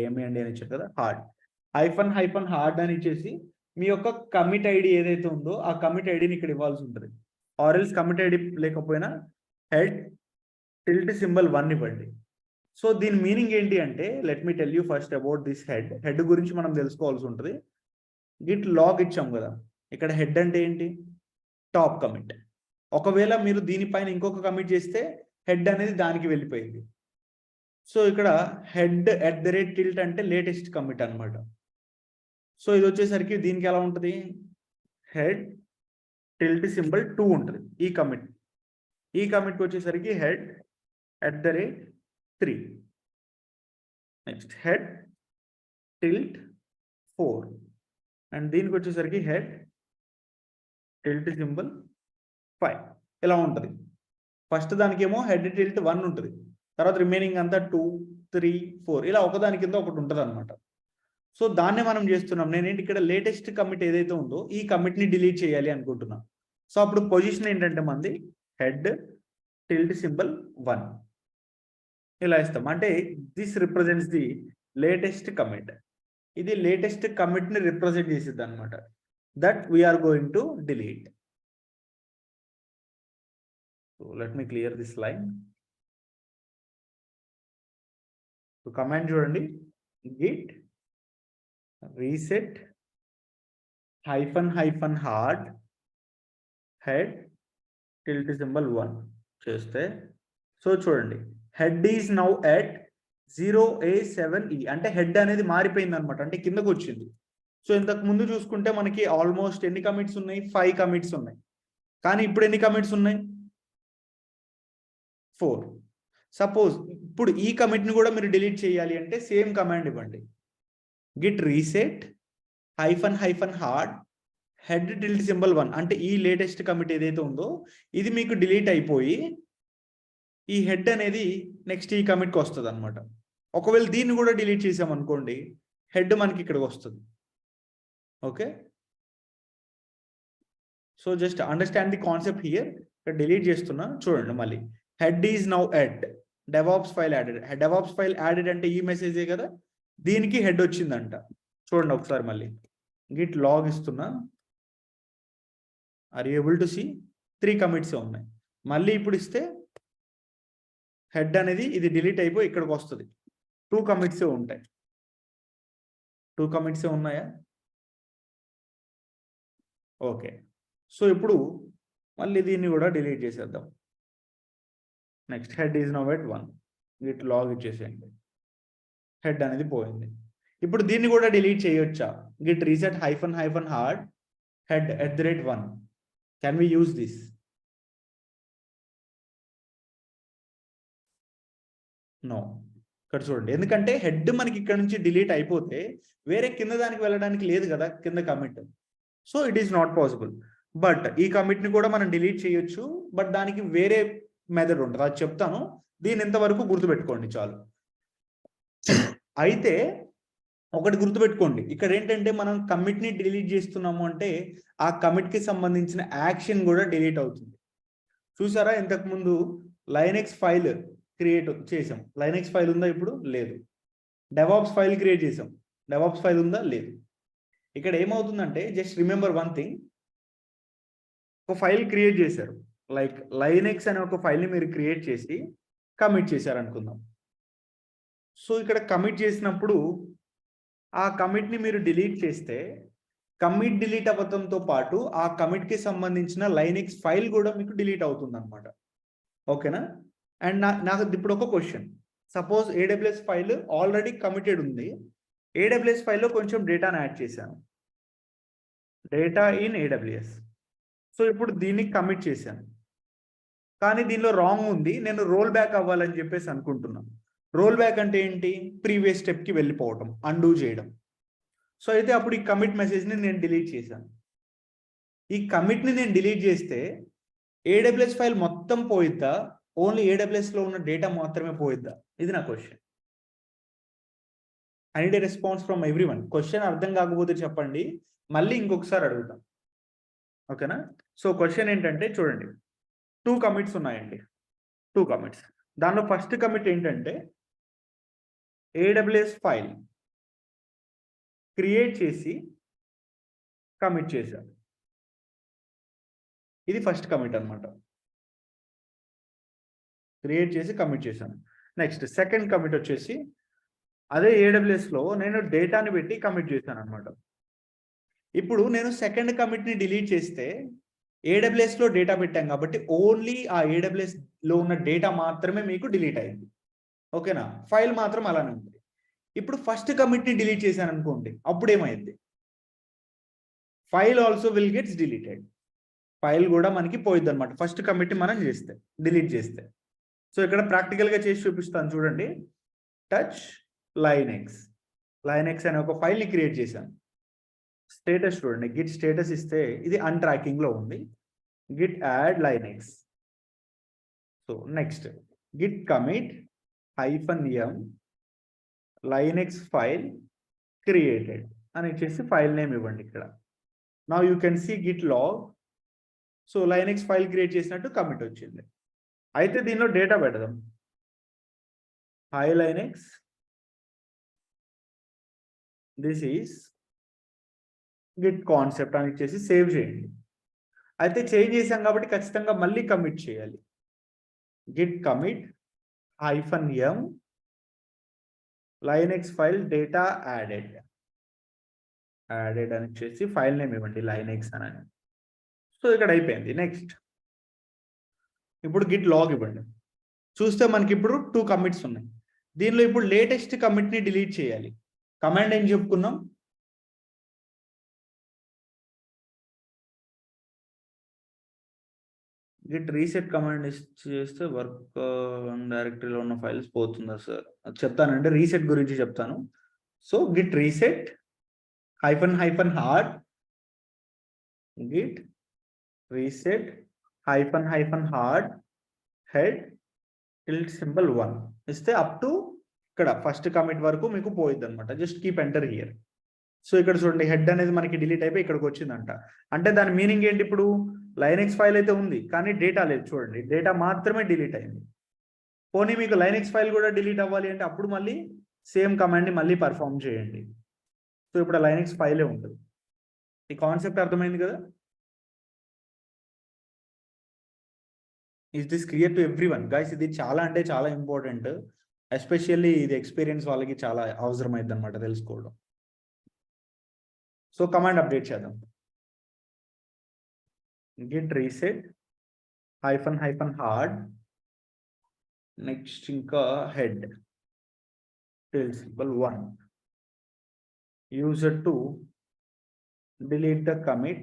ఏమి అండి అని ఇచ్చారు కదా, హార్డ్ అని ఇచ్చేసి మీ యొక్క కమిట్ ఐడి ఏదైతే ఉందో ఆ కమిట్ ఐడిని ఇక్కడ ఇవ్వాల్సి ఉంటుంది. ఆర్ఎల్స్ కమిట్ ఐడి లేకపోయినా హెడ్ ~1 ఇవ్వండి. సో దీని మీనింగ్ ఏంటి అంటే let me tell you first about this head గురించి మనం తెలుసుకోవాల్సి ఉంటుంది. గిట్ లాగ్ ఇచ్చాం కదా, ఇక్కడ హెడ్ అంటే ఏంటి? Top commit. ఒకవేళ మీరు దీనిపైన ఇంకొక కమిట్ చేస్తే హెడ్ అనేది దానికి వెళ్ళిపోయింది. సో ఇక్కడ హెడ్ @tilt అంటే లేటెస్ట్ కమిట్ అనమాట. సో ఇది వచ్చేసరికి దీనికి ఎలా ఉంటుంది? హెడ్ ~2 ఉంటుంది ఈ కమిట్కి వచ్చేసరికి హెడ్ @3. నెక్స్ట్ హెడ్ ~4 అండ్ దీనికి వచ్చేసరికి హెడ్ ~5 ఇలా ఉంటుంది. ఫస్ట్ దానికేమో హెడ్ ~1 ఉంటుంది, తర్వాత రిమైనింగ్ అంతా 2, 3, 4 ఇలా ఒకదాని కింద ఒకటి ఉంటుంది అనమాట. సో దాన్నే మనం చేస్తున్నాం. నేనేంటి ఇక్కడ లేటెస్ట్ కమిట్ ఏదైతే ఉందో ఈ కమిట్ని డిలీట్ చేయాలి అనుకుంటున్నాను. సో అప్పుడు పొజిషన్ ఏంటంటే మంది హెడ్ ~1 ఇలా ఇస్తాం. అంటే this represents the latest commit. ఇది లేటెస్ట్ కమిట్ని రిప్రజెంట్ చేసిద్ది అనమాట. That we're going to delete. So let me clear this line. So command చూడండి, గిట్ రీసెట్ -hard హెడ్ ~1 చేస్తే సో చూడండి head is now at 0A7E అంటే హెడ్ అనేది మారిపోయింది అనమాట, అంటే కిందకు వచ్చింది. సో ఇంతకు ముందు చూసుకుంటే మనకి ఆల్మోస్ట్ ఎన్ని కమిట్స్ ఉన్నాయి? 5 కమిట్స్ ఉన్నాయి. కానీ ఇప్పుడు ఎన్ని కమిట్స్ ఉన్నాయి? 4. సపోజ్ ఇప్పుడు ఈ కమిట్ని కూడా మీరు డిలీట్ చేయాలి అంటే సేమ్ కమాండ్ ఇవ్వండి, Git reset -hard head tilt symbol 1 అంటే ఈ లేటెస్ట్ కమిట్ ఏదైతే ఉందో ఇది మీకు డిలీట్ అయిపోయి ఈ హెడ్ అనేది నెక్స్ట్ ఈ కమిట్కి వస్తుంది అనమాట. ఒకవేళ దీన్ని కూడా డిలీట్ చేసామనుకోండి హెడ్ మనకి ఇక్కడికి వస్తుంది. Okay, so just understand the concept here. ఇక్కడ డిలీట్ చేస్తున్నా చూడండి మళ్ళీ. Head is now at DevOps file added. DevOps file added అంటే ఈ మెసేజే కదా, దీనికి హెడ్ వచ్చిందంట. చూడండి ఒకసారి మళ్ళీ గిట్ లాగ్ ఇస్తున్నా. Are you able to see 3 commits ఉన్నాయి. మళ్ళీ ఇప్పుడు ఇస్తే హెడ్ అనేది ఇది డిలీట్ అయిపోయి ఇక్కడికి వస్తుంది. 2 కమిట్స్ ఉంటాయి. 2 కమిట్స్ ఉన్నాయా? ఓకే, సో ఇప్పుడు మళ్ళీ దీన్ని కూడా డిలీట్ చేసేద్దాం. Next head is now at 1. Git log ఇచ్చేసేయండి. హెడ్ అనేది పోయింది. ఇప్పుడు దీన్ని కూడా డిలీట్ చేయొచ్చా? Git reset -hard head @1. Can we use this? No. ఇక్కడ చూడండి, ఎందుకంటే హెడ్ మనకి ఇక్కడ నుంచి డిలీట్ అయిపోతే వేరే కింద దానికి వెళ్ళడానికి లేదు కదా కింద commit. So it is not possible. But ఈ కమిట్ని కూడా మనం డిలీట్ చేయొచ్చు. బట్ దానికి వేరే మెథడ్ ఉంటుంది, అది చెప్తాను. దీని ఇంతవరకు గుర్తుపెట్టుకోండి చాలు. అయితే ఒకటి గుర్తుపెట్టుకోండి, ఇక్కడ ఏంటంటే మనం కమిట్ని డిలీట్ చేస్తున్నాము అంటే ఆ కమిట్కి సంబంధించిన యాక్షన్ కూడా డిలీట్ అవుతుంది. చూసారా, ఇంతకుముందు లైనెక్స్ ఫైల్ క్రియేట్ చేసాం. లైనెక్స్ ఫైల్ ఉందా? ఇప్పుడు లేదు. డెవాప్స్ ఫైల్ క్రియేట్ చేసాం. డెవాప్స్ ఫైల్ ఉందా? లేదు. ఇక్కడ ఏమవుతుందంటే జస్ట్ రిమెంబర్ వన్ థింగ్, ఒక ఫైల్ క్రియేట్ చేశారు. లైక్ లైనెక్స్ అనే ఒక ఫైల్ని మీరు క్రియేట్ చేసి కమిట్ చేశారు అనుకుందాం. సో ఇక్కడ కమిట్ చేసినప్పుడు ఆ కమిట్ని మీరు డిలీట్ చేస్తే కమిట్ డిలీట్ అవ్వడంతో పాటు ఆ కమిట్కి సంబంధించిన లైనెక్స్ ఫైల్ కూడా మీకు డిలీట్ అవుతుంది అనమాట. ఓకేనా? అండ్ నాకు ఇప్పుడు ఒక question, suppose AWS file already committed ఉంది. AWS ఫైల్లో కొంచెం డేటాను యాడ్ చేశాను, డేటా ఇన్ AWS. సో ఇప్పుడు దీన్ని కమిట్ చేశాను, కానీ దీనిలో రాంగ్ ఉంది. నేను రోల్ బ్యాక్ అవ్వాలని చెప్పేసి అనుకుంటున్నాను. రోల్ బ్యాక్ అంటే ఏంటి? ప్రీవియస్ స్టెప్కి వెళ్ళిపోవటం, అండూ చేయడం. సో అయితే అప్పుడు ఈ కమిట్ మెసేజ్ని నేను డిలీట్ చేశాను. ఈ కమిట్ని నేను డిలీట్ చేస్తే AWS ఫైల్ మొత్తం పోయిద్దా, ఓన్లీ AWSలో ఉన్న డేటా మాత్రమే పోయిద్దా? ఇది నా question. I need a response from everyone. Question అర్థం కాకపోతే చెప్పండి, మళ్ళీ ఇంకొకసారి అడుగుతాం. ఓకేనా? సో క్వశ్చన్ ఏంటంటే చూడండి, 2 కమిట్స్ ఉన్నాయండి. 2 కమిట్స్. దానిలో ఫస్ట్ కమిట్ ఏంటంటే AWS ఫైల్ క్రియేట్ చేసి కమిట్ చేశారు. ఇది ఫస్ట్ కమిట్ అనమాట. క్రియేట్ చేసి కమిట్ చేశాను. నెక్స్ట్ సెకండ్ కమిట్ వచ్చేసి అదే AWSలో నేను డేటాని పెట్టి కమిట్ చేశాను అనమాట. ఇప్పుడు నేను సెకండ్ కమిట్ని డిలీట్ చేస్తే AWSలో డేటా పెట్టాం కాబట్టి ఓన్లీ ఆ AWSలో ఉన్న డేటా మాత్రమే మీకు డిలీట్ అయింది. ఓకేనా? ఫైల్ మాత్రం అలానే ఉంది. ఇప్పుడు ఫస్ట్ కమిట్ని డిలీట్ చేశాను అనుకోండి, అప్పుడు ఏమైంది? File also will gets deleted. File కూడా మనకి పోయిద్ది అనమాట ఫస్ట్ కమిట్ని మనం చేస్తే, డిలీట్ చేస్తే. సో ఇక్కడ ప్రాక్టికల్గా చేసి చూపిస్తాను చూడండి. టచ్ లైనెక్స్ అనే ఒక ఫైల్ని క్రియేట్ చేశాను. స్టేటస్ చూడండి, గిట్ స్టేటస్ ఇస్తే ఇది అన్ట్రాకింగ్లో ఉంది. Git add Linux. So next git commit -m Linux file created అని ఇచ్చేసి ఫైల్ నేమ్ ఇవ్వండి ఇక్కడ. Now you can see git log. So Linux file create చేసినట్టు కమిట్ వచ్చింది. అయితే దీనిలో డేటా పెడదాం. Hi Linux, this is git concept అని ఇచ్చేసి సేవ్ చేయండి. అయితే చేంజ్ చేసాం కాబట్టి ఖచ్చితంగా మళ్ళీ కమిట్ చేయాలి. Git commit -m Linux file data added అని ఇచ్చేసి ఫైల్ నేమ్ ఇవ్వండి లైనెక్స్ అని. సో ఇక్కడ అయిపోయింది. నెక్స్ట్ ఇప్పుడు గిట్ లాగ్ ఇవ్వండి. చూస్తే మనకి ఇప్పుడు 2 కమిట్స్ ఉన్నాయి. దీనిలో ఇప్పుడు లేటెస్ట్ కమిట్ని డిలీట్ చేయాలి. కమాండ్ ఏం చెప్పుకున్నాం? గిట్ రీసెట్ కమాండ్ చేస్తే వర్క్ డైరెక్టరీలో ఉన్న ఫైల్స్ పోతుందా సార్? అది చెప్తానండి, రీసెట్ గురించి చెప్తాను. So Git reset -hard git reset -hard head tilt symbol 1 ఇస్తే అప్ టు ఇక్కడ ఫస్ట్ కమిట్ వరకు మీకు పోయిద్ది అనమాట. Just keep enter here. So ఇక్కడ చూడండి హెడ్ అనేది మనకి డిలీట్ అయిపోయి ఇక్కడికి వచ్చిందంట. అంటే దాని మీనింగ్ ఏంటి? ఇప్పుడు లైనెక్స్ ఫైల్ అయితే ఉంది కానీ డేటా లేదు. చూడండి డేటా మాత్రమే డిలీట్ అయింది. పోనీ మీకు లైనెక్స్ ఫైల్ కూడా డిలీట్ అవ్వాలి అంటే అప్పుడు మళ్ళీ సేమ్ కమాండ్ని మళ్ళీ పర్ఫామ్ చేయండి. సో ఇప్పుడు లైనెక్స్ ఫైలే ఉంటుంది. ఈ కాన్సెప్ట్ అర్థమైంది కదా? Is this clear to everyone guys? ఇది చాలా అంటే చాలా ఇంపార్టెంట్. ఎస్పెషల్లీ ఇది ఎక్స్పీరియన్స్ వాళ్ళకి చాలా అవసరమైంది అనమాట తెలుసుకోవడం. సో కమాండ్ అప్డేట్ చేద్దాం. గిట్ రీసెట్ -hard నెక్స్ట్ ఇంకా head tilt symbol 1 user to delete the commit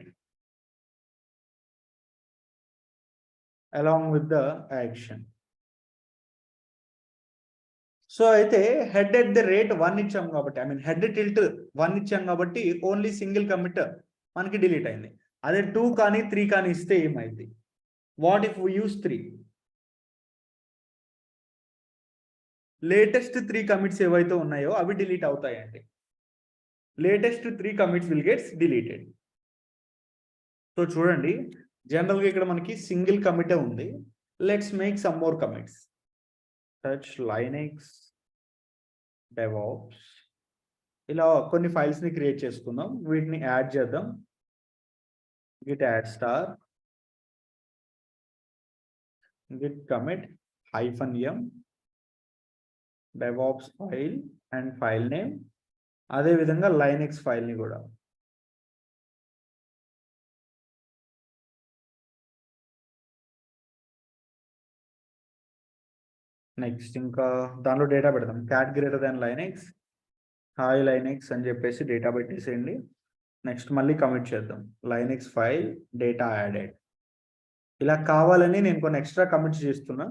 along with the action. So అయితే హెడ్ ఎట్ ద రేట్ 1 ఇచ్చాం కాబట్టి, ఐ మీన్ హెడ్ టిల్ట్ 1 ఇచ్చాం కాబట్టి ఓన్లీ సింగిల్ కమిట్ మనకి delete అయింది. అదే 2 కానీ 3 కానీ ఇస్తే ఏమైంది? What if we use 3? Latest 3 commits ఏవైతే ఉన్నాయో అవి డిలీట్ అవుతాయండి. Latest 3 commits will gets deleted. So చూడండి జనరల్గా ఇక్కడ మనకి సింగిల్ కమిటే ఉంది. Let's make some more commits. Touch Linux DevOps ఇలా కొన్ని ఫైల్స్ ని క్రియేట్ చేసుకుందాం. వీటిని యాడ్ చేద్దాం. Git add star git commit -m DevOps file and file name, అదే విధంగా లైనెక్స్ ఫైల్ ని కూడా. నెక్స్ట్ ఇంకా దానిలో డేటా పెడదాం. Cat greater than Linux hi Linux అని చెప్పేసి డేటా పెట్టేసేయండి. నెక్స్ట్ మళ్ళీ కమిట్ చేద్దాం. Linux file data added. ఇలా కావాలని నేను కొన్ని ఎక్స్ట్రా కమిట్స్ చేస్తున్నా.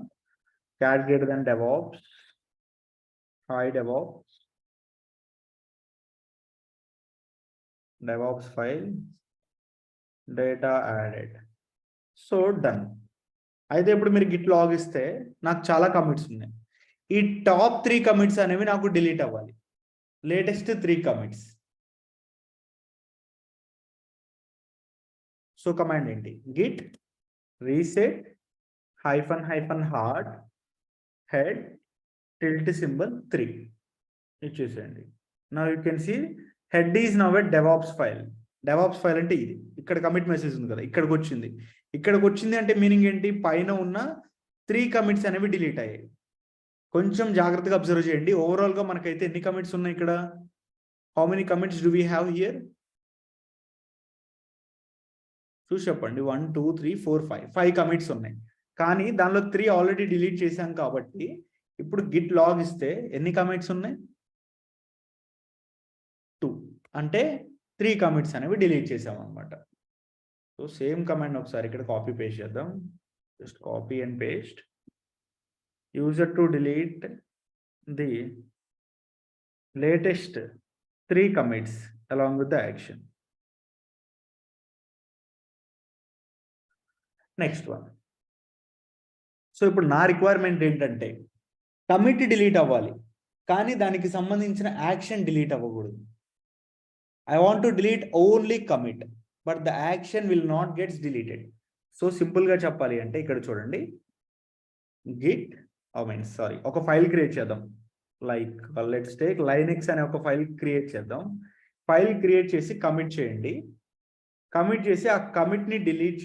Cat greater than DevOps hi DevOps file data added. So done. అయితే ఇప్పుడు మీరు గిట్ లాగ్ ఇస్తే నాకు చాలా కమిట్స్ ఉన్నాయి. ఈ టాప్ 3 కమిట్స్ అనేవి నాకు డిలీట్ అవ్వాలి. Latest 3 commits. సో కమాండ్ ఏంటి? Git reset -hard head tilt symbol 3 ఇచ్చేసేయండి. Now you can see head is now a DevOps file. DevOps file అంటే ఇది. ఇక్కడ కమిట్ మెసేజ్ ఉంది కదా, ఇక్కడికి వచ్చింది. ఇక్కడికి వచ్చింది అంటే మీనింగ్ ఏంటి? పైన ఉన్న 3 కమిట్స్ అనేవి డిలీట్ అయ్యాయి. కొంచెం జాగ్రత్తగా అబ్జర్వ్ చేయండి. ఓవరాల్ గా మనకైతే ఎన్ని కమిట్స్ ఉన్నాయి ఇక్కడ? How many commits do we have here? చూసి చెప్పండి. 1 2 3 4 5 కమిట్స్ ఉన్నాయి. కానీ దానిలో 3 ఆల్రెడీ డిలీట్ చేశాం కాబట్టి ఇప్పుడు గిట్ లాగ్ ఇస్తే ఎన్ని కమిట్స్ ఉన్నాయి? 2. అంటే 3 కమిట్స్ అనేవి డిలీట్ చేసాం అనమాట. సో సేమ్ కమాండ్ ఒకసారి ఇక్కడ కాపీ పేస్ట్ చేద్దాం. Just copy and paste. User to delete the latest 3 commits along with the action. Next one. So ఇప్పుడు నా రిక్వైర్మెంట్ ఏంటంటే కమిట్ డిలీట్ అవ్వాలి కానీ దానికి సంబంధించిన యాక్షన్ డిలీట్ అవ్వకూడదు. I want to delete only commit, but the action will not gets deleted. So simple గా చెప్పాలి అంటే ఇక్కడ చూడండి. గిట్ ఒక ఫైల్ క్రియేట్ చేద్దాం. లైక్ లెట్స్ టేక్ లైనెక్స్ అనే ఒక ఫైల్ క్రియేట్ చేద్దాం. ఫైల్ క్రియేట్ చేసి కమిట్ చేయండి. కమిట్ చేసి ఆ కమిట్ ని డిలీట్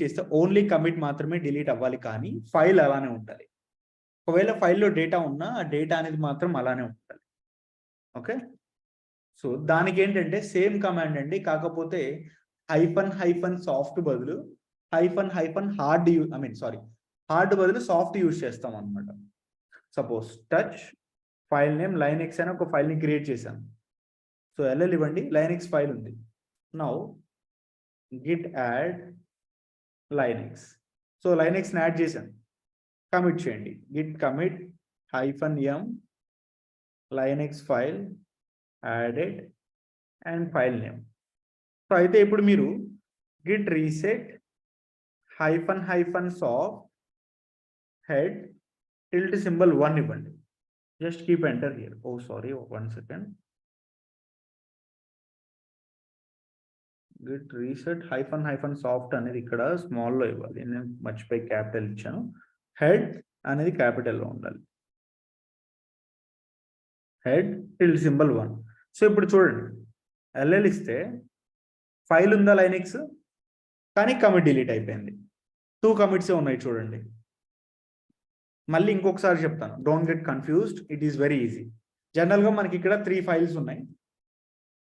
చేస్తే ఓన్లీ కమిట్ మాత్రమే డిలీట్ అవ్వాలి కానీ ఫైల్ అలానే ఉండాలి. ఒకవేళ ఫైల్లో డేటా ఉన్నా ఆ డేటా అనేది మాత్రం అలానే ఉండాలి. ఓకే. సో దానికి ఏంటంటే సేమ్ కమాండ్ అండి, కాకపోతే -సాఫ్ట్ బదులు హార్డ్ బదులు సాఫ్ట్ యూజ్ చేస్తాం అనమాట. Suppose touch file name Linux అని ఒక ఫైల్ని క్రియేట్ చేశాను. సో ఎల్ఎల్ ఇవ్వండి, లైనెక్స్ ఫైల్ ఉంది. Now git add Linux. So లైనెక్స్ని యాడ్ చేశాను. కమిట్ చేయండి. గిట్ కమిట్ -m లైనెక్స్ ఫైల్ added and file name. So అయితే ఇప్పుడు మీరు git reset -soft head tilt symbol 1 ఇవ్వండి. Just keep enter here. Oh sorry, 1 second. Git reset -soft అనేది ఇక్కడ స్మాల్లో ఇవ్వాలి. నేను మర్చిపోయి క్యాపిటల్ ఇచ్చాను. హెడ్ అనేది క్యాపిటల్లో ఉండాలి. Head tilt symbol 1. సో ఇప్పుడు చూడండి, ఎల్ఎల్ ఇస్తే ఫైల్ ఉందా లైనెక్స్, కానీ కమిట్ డిలీట్ అయిపోయింది. 2 కమిట్సే ఉన్నాయి చూడండి. మళ్ళీ ఇంకొకసారి చెప్తాను, don't get confused, it is very easy. జనరల్గా మనకి ఇక్కడ 3 ఫైల్స్ ఉన్నాయి.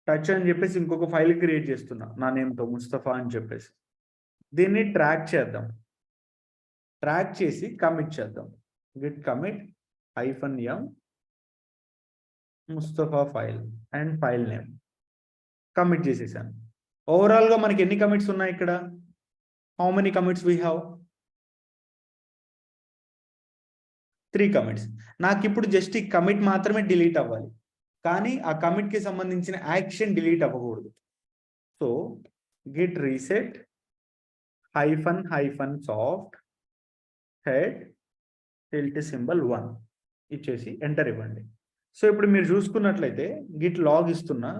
టచ్ అని చెప్పేసి ఇంకొక ఫైల్ క్రియేట్ చేస్తున్నా నా నేమ్తో, ముస్తఫా అని చెప్పేసి. దీన్ని ట్రాక్ చేద్దాం. ట్రాక్ చేసి కమిట్ చేద్దాం. Git commit -m Mustafa file and file name. Commit చేసేసాను. ఓవరాల్గా మనకి ఎన్ని కమిట్స్ ఉన్నాయి ఇక్కడ? How many commits we have? 3 commits. నాకు ఇప్పుడు జస్ట్ ఈ కమిట్ మాత్రమే డిలీట్ అవ్వాలి, కానీ ఆ కమిట్కి సంబంధించిన యాక్షన్ డిలీట్ అవ్వకూడదు. So Git reset -soft head tilt symbol 1 ఇచ్చేసి ఎంటర్ ఇవ్వండి. సో ఇప్పుడు మీరు చూసుకున్నట్లయితే గిట్ లాగ్ ఇస్తున్నా,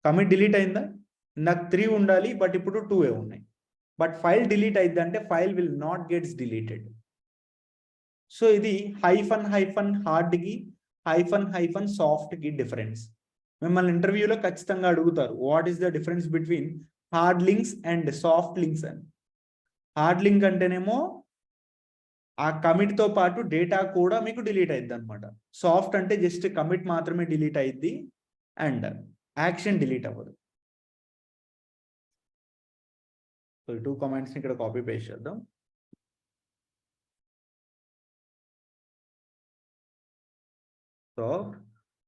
కమిట్ డిలీట్ అయిందా? నాకు 3 ఉండాలి, బట్ ఇప్పుడు 2 ఉన్నాయి. బట్ ఫైల్ డిలీట్ అయిందంటే file will not gets deleted. So ఇది -hardకి -softకి డిఫరెన్స్. మిమ్మల్ని ఇంటర్వ్యూలో ఖచ్చితంగా అడుగుతారు, what is the difference between hard links and soft links అని. హార్డ్ లింక్ అంటేనేమో ఆ కమిట్తో పాటు డేటా కూడా మీకు డిలీట్ అయింది అనమాట. సాఫ్ట్ అంటే జస్ట్ కమిట్ మాత్రమే డిలీట్ అయింది అండ్ యాక్షన్ డిలీట్ అవ్వదు. సో 2 కామెంట్స్ని ఇక్కడ కాపీ పేస్ట్ చేద్దాం. So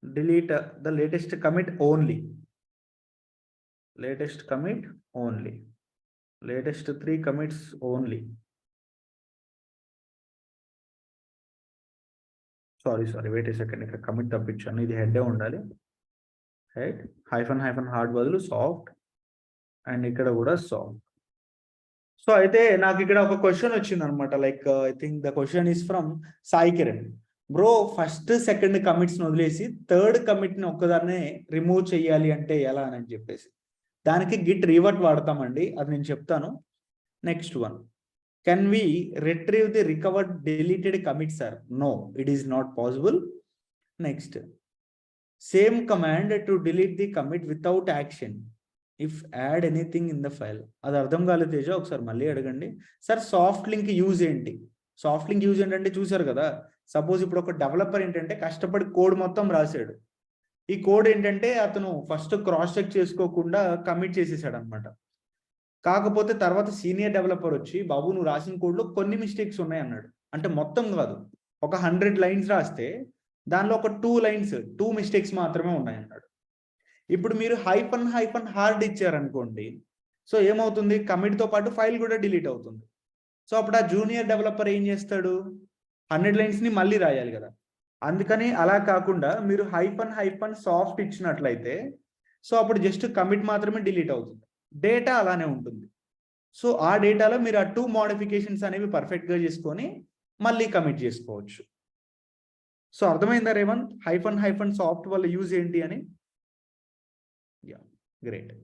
delete the latest commit only. Latest commit only. Latest 3 commits only. Sorry, wait a second. ఇక్కడ కమిట్ తప్పించాను, ఇది హెడ్ ఉండాలి. హెడ్ -hard బదులు సాఫ్ట్ అండ్ ఇక్కడ కూడా సాఫ్ట్. సో అయితే నాకు ఇక్కడ ఒక క్వశ్చన్ వచ్చింది అనమాట. Like I think the question is from Sai Kiran. Bro, first second కమిట్స్ని వదిలేసి థర్డ్ కమిట్ని ఒక్కదాన్నే రిమూవ్ చేయాలి అంటే ఎలా అని చెప్పేసి, దానికి గిట్ రివర్ట్ వాడతామండి. అది నేను చెప్తాను. Next one, can we retrieve the recovered deleted commit sir? No, it is not possible. Next, same command to delete the commit without action if add anything in the file. అది అర్థం కాలేదు తేజ, ఒకసారి మళ్ళీ అడగండి. Sir soft link use ఏంటి? Soft link use ఏంటంటే చూసారు కదా, సపోజ్ ఇప్పుడు ఒక డెవలపర్ ఏంటంటే కష్టపడి కోడ్ మొత్తం రాశాడు. ఈ కోడ్ ఏంటంటే అతను ఫస్ట్ క్రాస్ చెక్ చేసుకోకుండా కమిట్ చేసేసాడు అనమాట. కాకపోతే తర్వాత సీనియర్ డెవలపర్ వచ్చి, బాబు నువ్వు రాసిన కోడ్లో కొన్ని మిస్టేక్స్ ఉన్నాయి అన్నాడు. అంటే మొత్తం కాదు, ఒక 100 లైన్స్ రాస్తే దానిలో ఒక 2 లైన్స్ 2 మిస్టేక్స్ మాత్రమే ఉన్నాయి అన్నాడు. ఇప్పుడు మీరు -hard ఇచ్చారనుకోండి, సో ఏమవుతుంది, కమిట్తో పాటు ఫైల్ కూడా డిలీట్ అవుతుంది. సో అప్పుడు ఆ జూనియర్ డెవలపర్ ఏం చేస్తాడు, 100 లైన్స్ని మళ్ళీ రాయాలి కదా. అందుకని అలా కాకుండా మీరు -soft ఇచ్చినట్లయితే, సో అప్పుడు జస్ట్ కమిట్ మాత్రమే డిలీట్ అవుతుంది, డేటా అలానే ఉంటుంది. సో ఆ డేటాలో మీరు ఆ 2 మోడిఫికేషన్స్ అనేవి పర్ఫెక్ట్గా చేసుకొని మళ్ళీ కమిట్ చేసుకోవచ్చు. సో అర్థమైందా రేవంత్, -soft వల్ల యూజ్ ఏంటి అని? Yeah, great.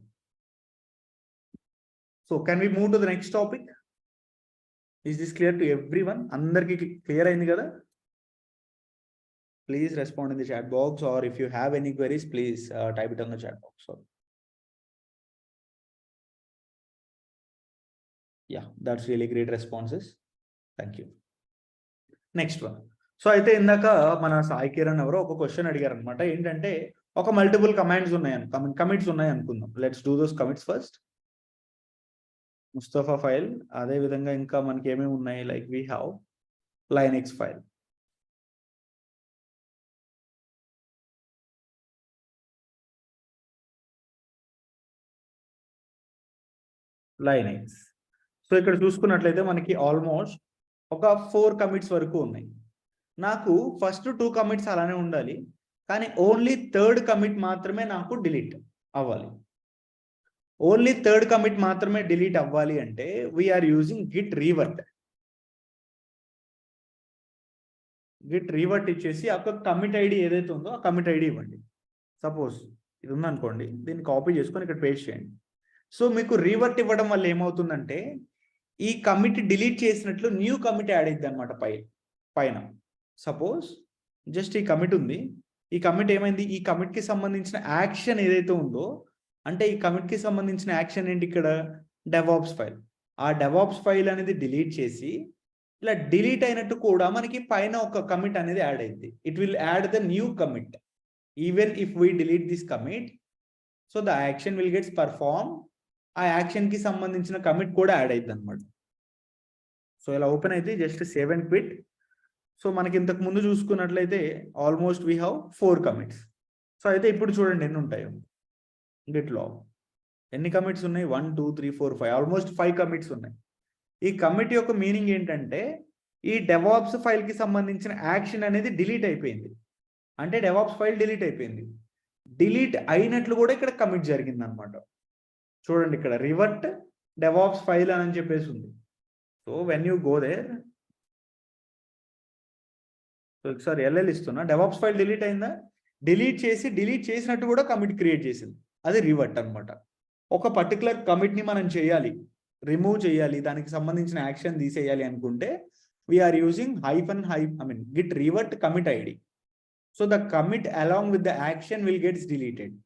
So can we move to the next topic? Is this clear to everyone? అందరికీ క్లియర్ అయింది కదా? Please respond in the chat box, or if you have any queries please type it on the chat box. Yeah, that's really great responses, thank you. Next one. So అయితే ఇందాక మన సాయి కిరణ్ ఎవరో ఒక question అడిగారు అనమాట. ఏంటంటే ఒక మల్టిపుల్ కమాండ్స్ ఉన్నాయి, కమిట్స్ ఉన్నాయి అనుకుందాం. Let's do those commits first. Mustafa file, అదే విధంగా ఇంకా మనకి ఏమేమి ఉన్నాయి, like we have Linux file. Linux. So ఇక్కడ చూసుకున్నట్లయితే మనకి ఆల్మోస్ట్ ఒక 4 కమిట్స్ వరకు ఉన్నాయి. నాకు ఫస్ట్ 2 కమిట్స్ అలానే ఉండాలి, కానీ ఓన్లీ థర్డ్ కమిట్ మాత్రమే నాకు డిలీట్ అవ్వాలి. ఓన్లీ థర్డ్ కమిట్ మాత్రమే డిలీట్ అవ్వాలి అంటే వీఆర్ యూజింగ్ గిట్ రీవర్ట్. గిట్ రీవర్ట్ ఇచ్చేసి ఒక కమిట్ ఐడి ఏదైతే ఉందో ఆ కమిట్ ఐడి ఇవ్వండి. సపోజ్ ఇది ఉందనుకోండి, దీన్ని కాపీ చేసుకొని ఇక్కడ పేస్ట్ చేయండి. సో మీకు రీవర్ట్ ఇవ్వడం వల్ల ఏమవుతుందంటే ఈ కమిట్ డిలీట్ చేసినట్లు న్యూ కమిట్ యాడ్ అయింది అనమాట పైన. సపోజ్ జస్ట్ ఈ కమిట్ ఉంది, ఈ కమిట్ ఏమైంది, ఈ కమిట్కి సంబంధించిన యాక్షన్ ఏదైతే ఉందో, అంటే ఈ కమిట్కి సంబంధించిన యాక్షన్ ఏంటి ఇక్కడ డెవాప్స్ ఫైల్. ఆ డెవాప్స్ ఫైల్ అనేది డిలీట్ చేసి ఇలా డిలీట్ అయినట్టు కూడా మనకి పైన ఒక కమిట్ అనేది యాడ్ అయింది. It will add the new commit even if we delete this commit. So the action will gets perform. ఆ యాక్షన్కి సంబంధించిన కమిట్ కూడా యాడ్ అయింది అనమాట. సో ఇలా ఓపెన్ అయితే just save and quit. So మనకి ఇంతకు ముందు చూసుకున్నట్లయితే almost we have 4 commits. So అయితే ఇప్పుడు చూడండి ఎన్ని ఉంటాయో గిట్లో. ఎన్ని కమిట్స్ ఉన్నాయి? 1 2 3 4 5, ఆల్మోస్ట్ 5 కమిట్స్ ఉన్నాయి. ఈ కమిట్ యొక్క మీనింగ్ ఏంటంటే ఈ డెవాప్స్ ఫైల్కి సంబంధించిన యాక్షన్ అనేది డిలీట్ అయిపోయింది. అంటే డెవాప్స్ ఫైల్ డిలీట్ అయిపోయింది. డిలీట్ అయినట్లు కూడా ఇక్కడ కమిట్ జరిగింది అనమాట. చూడండి ఇక్కడ రివర్ట్ డెవాప్స్ ఫైల్ అని చెప్పేసి ఉంది. So when you go there, so ఒకసారి ఎల్ఎల్ ఇస్తున్నా, డెవాప్స్ ఫైల్ డిలీట్ అయిందా? డిలీట్ చేసినట్టు కూడా కమిట్ క్రియేట్ చేసింది. అది రివర్ట్ అనమాట. ఒక పర్టికులర్ కమిట్ని మనం చేయాలి, రిమూవ్ చేయాలి, దానికి సంబంధించిన యాక్షన్ తీసేయాలి అనుకుంటే we're using git revert commit ID. So the commit along with the action will gets deleted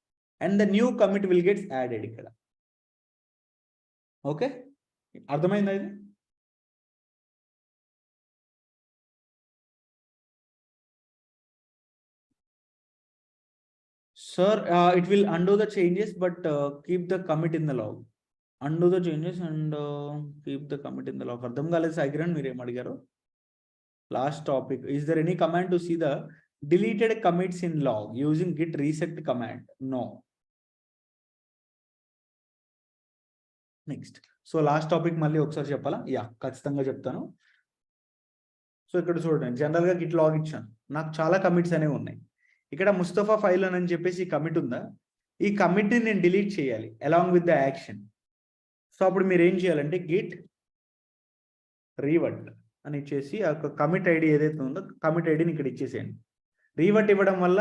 and the new commit will gets added ఇక్కడ. ఓకే, అర్థమైందా ఇది? Sir, it will undo the changes, but keep the commit in the log. Undo the changes and keep the commit in the log. అర్థం కాలేదు సాయికిరణ్, మీరు ఏం అడిగారు? Last topic, is there any command to see the deleted commits in log using git reset command? No. Next, so last topic మళ్ళీ ఒకసారి చెప్పాలా? Yeah, ఖచ్చితంగా చెప్తాను. సో ఇక్కడ చూడండి, జనరల్గా గిట్ లాగ్ ఇచ్చాను, నాకు చాలా కమిట్స్ అనేవి ఉన్నాయి. ఇక్కడ ముస్తఫా ఫైల్ అని చెప్పేసి ఈ కమిట్ ఉందా, ఈ కమిట్ని నేను డిలీట్ చేయాలి along with the action. So అప్పుడు మీరు ఏం చేయాలంటే గిట్ రీవర్ట్ అని ఇచ్చేసి ఆ కమిట్ ఐడి ఏదైతే ఉందో కమిట్ ఐడిని ఇక్కడ ఇచ్చేసేయండి. రీవర్ట్ ఇవ్వడం వల్ల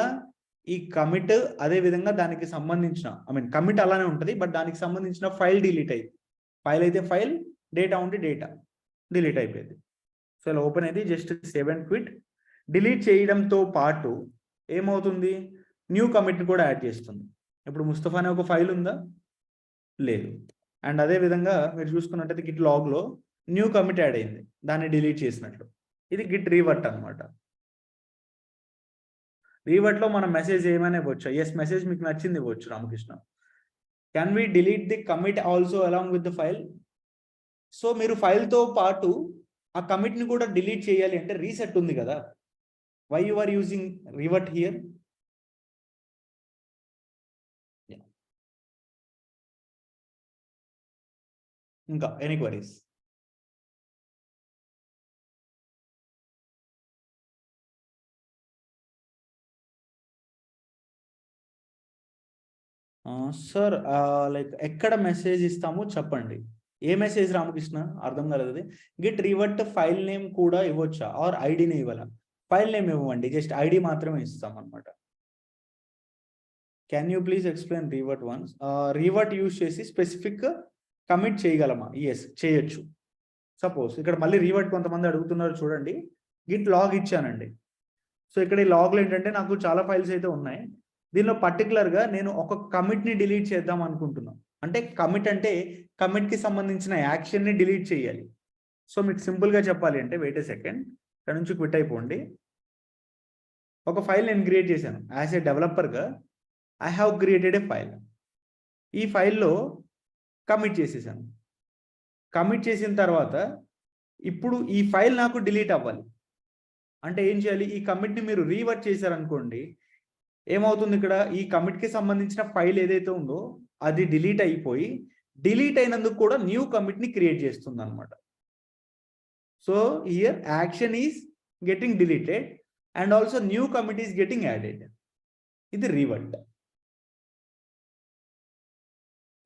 ఈ కమిట్ అదే విధంగా దానికి సంబంధించిన కమిట్ అలానే ఉంటుంది, బట్ దానికి సంబంధించిన ఫైల్ డిలీట్ అయింది. ఫైల్ అయితే ఫైల్, డేటా ఉంటే డేటా డిలీట్ అయిపోయింది. సో ఇలా ఓపెన్ అయితే just save and quit. Delete చేయడంతో పాటు ఏమవుతుంది, న్యూ కమిట్ కూడా యాడ్ చేస్తుంది. ఇప్పుడు ముస్తఫా అనే ఒక ఫైల్ ఉందా? లేదు. అండ్ అదే విధంగా మీరు చూసుకున్నట్టయితే గిట్ లాగ్లో న్యూ కమిట్ యాడ్ అయింది, దాన్ని డిలీట్ చేసినట్లు. ఇది గిట్ రీవర్ట్ అనమాట. రీవర్ట్లో మనం మెసేజ్ ఏమైనా ఇవ్వచ్చు. ఎస్, మెసేజ్ మీకు నచ్చింది ఇవ్వచ్చు. Ramakrishna, can we delete the commit also along with the file? So మీరు ఫైల్తో పాటు ఆ కమిట్ని కూడా డిలీట్ చేయాలి అంటే రీసెట్ ఉంది కదా. Why you are using revert here? Yeah. Inka, any queries? Sir, like ఎక్కడ మెసేజ్ ఇస్తామో చెప్పండి. ఏ మెసేజ్ రామకృష్ణ? అర్థం కాలేదు. గిట్ రివర్ట్ ఫైల్ నేమ్ కూడా ఇవ్వచ్చా ఆర్ ఐడిని ఇవ్వాలా? ఫైల్ నేమ్ ఇవ్వండి, జస్ట్ ఐడి మాత్రమే ఇస్తాం అనమాట. Can you please explain revert ones? Revert use చేసి స్పెసిఫిక్ కమిట్ చేయగలమా? ఎస్, చేయొచ్చు. సపోజ్ ఇక్కడ మళ్ళీ రీవర్ట్ కొంతమంది అడుగుతున్నారు చూడండి. గిట్ లాగ్ ఇచ్చానండి. సో ఇక్కడ ఈ లాగ్లో ఏంటంటే నాకు చాలా ఫైల్స్ అయితే ఉన్నాయి. దీనిలో పర్టికులర్గా నేను ఒక కమిట్ని డిలీట్ చేద్దాం అనుకుంటున్నాను. అంటే కమిట్ అంటే కమిట్కి సంబంధించిన యాక్షన్ని డిలీట్ చేయాలి. సో మీకు సింపుల్గా చెప్పాలి అంటే, వెయిట్ ఏ సెకండ్, ఇక్కడ నుంచి క్విట్ అయిపోండి. ఒక ఫైల్ నేను క్రియేట్ చేశాను. యాజ్ ఏ డెవలపర్గా I have created a file. ఈ ఫైల్లో కమిట్ చేసేసాను. కమిట్ చేసిన తర్వాత ఇప్పుడు ఈ ఫైల్ నాకు డిలీట్ అవ్వాలి అంటే ఏం చేయాలి? ఈ కమిట్ని మీరు రీవర్ట్ చేశారనుకోండి, ఏమవుతుంది ఇక్కడ, ఈ కమిట్కి సంబంధించిన ఫైల్ ఏదైతే ఉందో అది డిలీట్ అయిపోయి, డిలీట్ అయినందుకు కూడా న్యూ కమిట్ని క్రియేట్ చేస్తుంది అనమాట. So here action is getting deleted and also new commit is getting added. ఇది రీవర్ట్.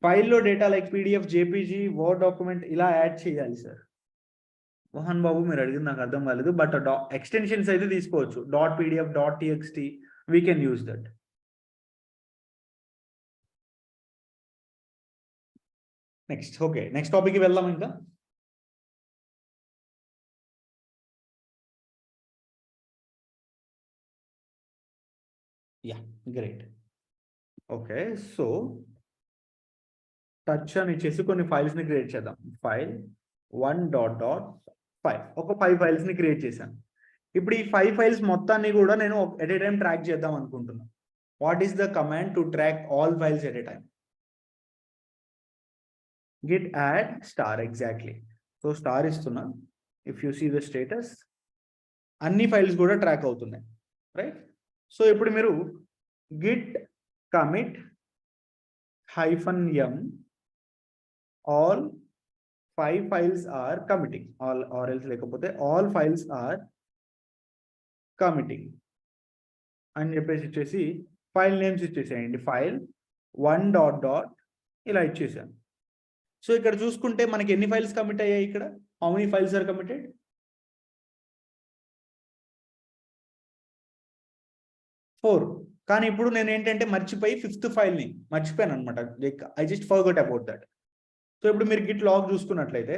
ఫైల్లో data like PDF, JPG, word document ఇలా యాడ్ చేయాలి సార్. మోహన్ బాబు మీరు అడిగింది నాకు అర్థం కాలేదు, బట్ ఎక్స్టెన్షన్స్ అయితే తీసుకోవచ్చు. .pdf, .txt we can use that. Next okay, next టాపిక్కి వెళ్దాం ఇంకా. Yeah great. Okay, so touch అని ఇచ్చేసి కొన్ని ఫైల్స్ని క్రియేట్ చేద్దాం. ఫైల్ 1.5 ఒక 5 ఫైల్స్ని క్రియేట్ చేశాను. ఇప్పుడు ఈ 5 ఫైల్స్ మొత్తాన్ని కూడా నేను ఎట్ ఏ టైం ట్రాక్ చేద్దాం అనుకుంటున్నాను. What is the command to track all files at a time? git add star. Exactly. So star ఇస్తున్నా. If you see the status అన్ని ఫైల్స్ కూడా ట్రాక్ అవుతున్నాయి, రైట్? సో ఇప్పుడు మీరు git commit -m all 5 files are committing, all or else లేకపోతే all files are committing అని చెప్పేసి ఇచ్చేసి ఫైల్ నేమ్స్ ఇచ్చేసేయండి. ఫైల్ 1. ఇలా ఇచ్చేసాను. సో ఇక్కడ చూసుకుంటే మనకి ఎన్ని ఫైల్స్ కమిట్ అయ్యాయి ఇక్కడ? How many files are committed? 4. కానీ ఇప్పుడు నేను ఏంటంటే మర్చిపోయి 5th ఫైల్ని మర్చిపోయాను అనమాట. Like I just forgot about that. So ఇప్పుడు మీరు గిట్ లాగ్ చూసుకున్నట్లయితే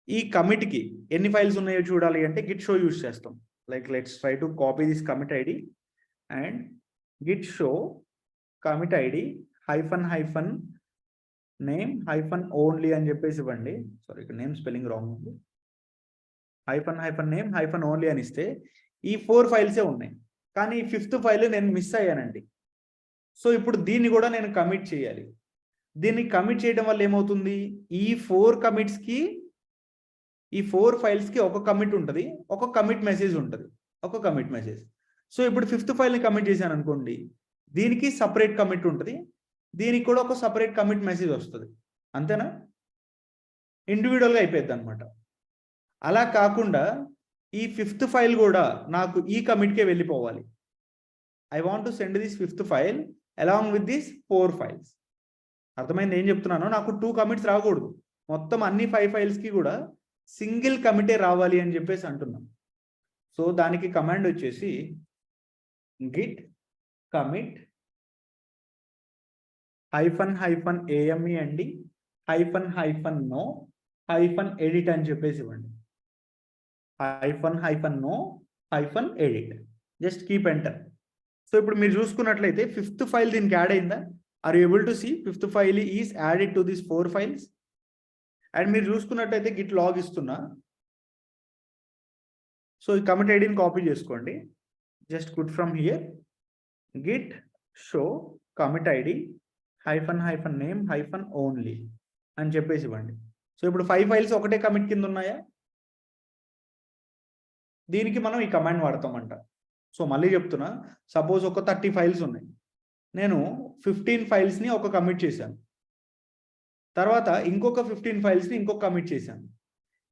ఈ కమిట్కి ఎన్ని ఫైల్స్ ఉన్నాయో చూడాలి అంటే గిట్ షో యూజ్ చేస్తాం. Like let's try to copy this commit ID and Git show commit ID -name -only అని చెప్పేసి ఇవ్వండి. సారీ, ఇక్కడ నేమ్ స్పెల్లింగ్ రాంగ్ ఉంది. -name -only అని ఇస్తే ఈ 4 ఫైల్సే ఉన్నాయి. కానీ 5th ఫైల్ నేను మిస్ అయ్యానండి. సో ఇప్పుడు దీన్ని కూడా నేను కమిట్ చేయాలి. దీన్ని కమిట్ చేయడం వల్ల ఏమవుతుంది? ఈ 4 కమిట్స్కి, ఈ 4 ఫైల్స్కి ఒక కమిట్ ఉంటుంది, ఒక కమిట్ మెసేజ్ ఉంటుంది, ఒక కమిట్ మెసేజ్. సో ఇప్పుడు 5th ఫైల్ని కమిట్ చేశాను అనుకోండి, దీనికి సపరేట్ కమిట్ ఉంటుంది, దీనికి కూడా ఒక సపరేట్ కమిట్ మెసేజ్ వస్తుంది. అంతేనా? ఇండివిజువల్గా అయిపోద్ది అనమాట. అలా కాకుండా ఈ 5th ఫైల్ కూడా నాకు ఈ కమిట్కే వెళ్ళిపోవాలి. I want to send this 5th file along with this 4 files. అర్థమైంది ఏం చెప్తున్నానో? నాకు 2 కమిట్స్ రాకూడదు, మొత్తం అన్ని 5 ఫైల్స్కి కూడా సింగిల్ కమిటే రావాలి అని చెప్పేసి అంటున్నాం. సో దానికి కమాండ్ వచ్చేసి git commit -ame అండి -no -edit అని చెప్పేసి ఇవ్వండి. -no -edit. Just keep enter. So ఇప్పుడు మీరు చూసుకున్నట్లయితే 5th ఫైల్ దీనికి యాడ్ అయిందా? Are you able to see 5th file is added to this 4 files? And మీరు చూసుకున్నట్లయితే గిట్ లాగ్ ఇస్తున్నా. సో ఈ కమిట్ ఐడిని కాపీ చేసుకోండి. Just put from here git show commit ID -name -only అని చెప్పేసి ఇవ్వండి. సో ఇప్పుడు 5 ఫైల్స్ ఒకటే కమిట్ కింద ఉన్నాయా? దీనికి మనం ఈ కమాండ్ వాడతామంట. సో మళ్ళీ చెప్తున్నా, సపోజ్ ఒక 30 ఫైల్స్ ఉన్నాయి, నేను 15 ఫైల్స్ని ఒక కమిట్ చేశాను, తర్వాత ఇంకొక 15 ఫైల్స్ని ఇంకొక కమిట్ చేశాను.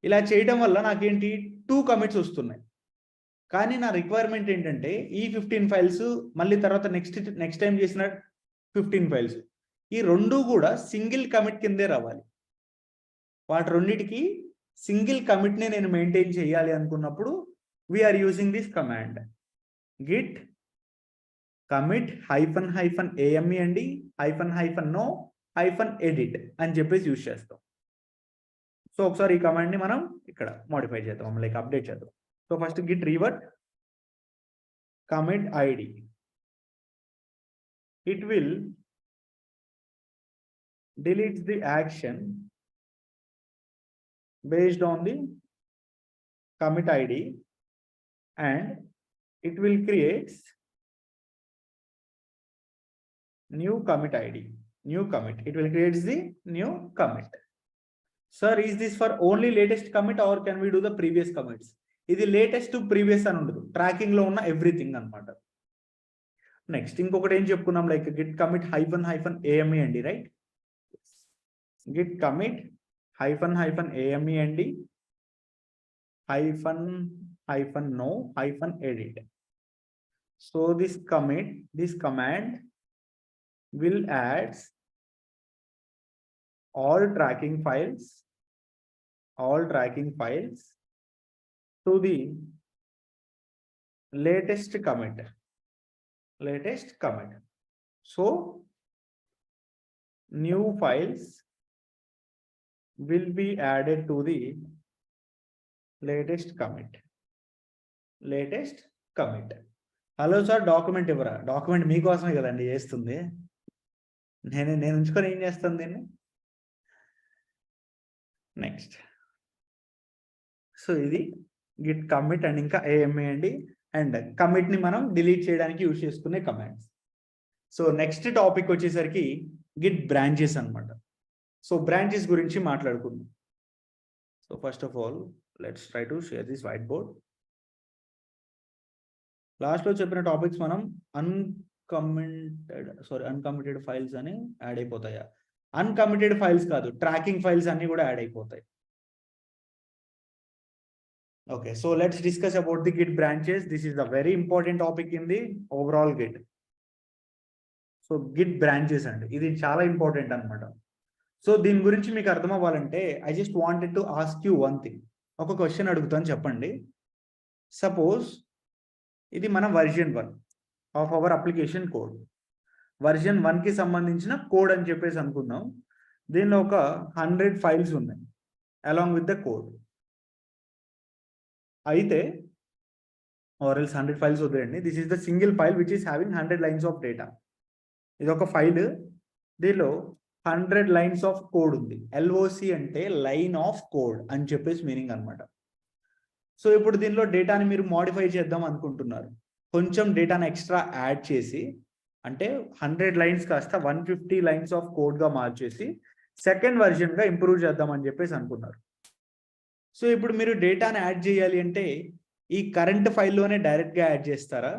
ఇలా చేయడం వల్ల నాకేంటి 2 కమిట్స్ వస్తున్నాయి. కానీ నా రిక్వైర్మెంట్ ఏంటంటే ఈ 15 ఫైల్స్ మళ్ళీ తర్వాత నెక్స్ట్ టైం చేసిన 15 ఫైల్స్, ఈ 2 కూడా సింగిల్ కమిట్ కిందే రావాలి. వాటి రెండింటికి సింగిల్ కమిట్ని నేను మెయింటైన్ చేయాలి అనుకున్నప్పుడు we're using this command git commit -ame అండి -no -edit అని చెప్పేసి యూజ్ చేస్తాం. సో ఒకసారి ఈ కమాండ్ని మనం ఇక్కడ మోడిఫై చేద్దాం, లైక్ అప్డేట్ చేద్దాం. So first Git revert commit id. It will delete the action based on the commit id and it will create new commit id, new commit. It will create the new commit. Sir, is this for only latest commit or can we do the previous commits? ఇది latest previous అని ఉండదు, tracking లో ఉన్న everything అనమాట. Next ఇంకొకటి ఏం చెప్పుకున్నాం, like Git commit -ame అండి, రైట్? గిట్ కమిట్ -ame అండి -no -edit. So this command will add all tracking files to the latest commit. So new files will be added to the latest commit. Hello sir, document ఇవ్వరా? Document మీకోసమే కదండి చేస్తుంది. నేను ఉంచుకొని ఏం చేస్తాను దీన్ని? నెక్స్ట్, సో ఇది గిట్ కమిట్ అండ్ ఇంకా ఏఎంఏ అండి. అండ్ కమిట్ని మనం డిలీట్ చేయడానికి యూజ్ చేసుకునే కమాండ్స్. సో నెక్స్ట్ టాపిక్ వచ్చేసరికి గిట్ బ్రాంచెస్ అనమాట. సో బ్రాంచెస్ గురించి మాట్లాడుకుందాం. So first of all let's try to share this white board. లాస్ట్లో చెప్పిన టాపిక్స్ మనం అన్కమిటెడ్ ఫైల్స్ అని యాడ్ అయిపోతాయా? అన్కమిటెడ్ ఫైల్స్ కాదు, ట్రాకింగ్ ఫైల్స్ అన్ని కూడా యాడ్ అయిపోతాయి. Okay, so let's discuss about the Git branches. This is a very important topic in the overall Git. So Git branches and ఇది చాలా ఇంపార్టెంట్ అనమాట. సో దీని గురించి మీకు అర్థం అవ్వాలంటే I just wanted to ask you one thing. ఒక question అడుగుతాను, చెప్పండి. సపోజ్ ఇది మన version 1 of our application code. Version 1కి సంబంధించిన కోడ్ అని చెప్పేసి అనుకుందాం. దీనిలో ఒక 100 ఫైల్స్ ఉన్నాయి అలాంగ్ విత్ ద కోడ్. అయితే or else 100 ఫైల్స్ వద్దండి. This is the single file which is having 100 lines of data. ఇది ఒక ఫైల్, దీనిలో 100 లైన్స్ ఆఫ్ కోడ్ ఉంది. LOC అంటే లైన్ ఆఫ్ కోడ్ అని చెప్పేసి మీనింగ్ అనమాట. సో ఇప్పుడు దీనిలో డేటాని మీరు మోడిఫై చేద్దాం అనుకుంటున్నారు. కొంచెం డేటాని ఎక్స్ట్రా యాడ్ చేసి, అంటే 100 లైన్స్ కాస్త 150 లైన్స్ ఆఫ్ కోడ్గా మార్చేసి సెకండ్ వర్జన్గా ఇంప్రూవ్ చేద్దాం అని చెప్పేసి అనుకున్నారు. సో ఇప్పుడు మీరు డేటాని యాడ్ చేయాలి అంటే ఈ కరెంట్ ఫైల్లోనే డైరెక్ట్గా యాడ్ చేస్తారా,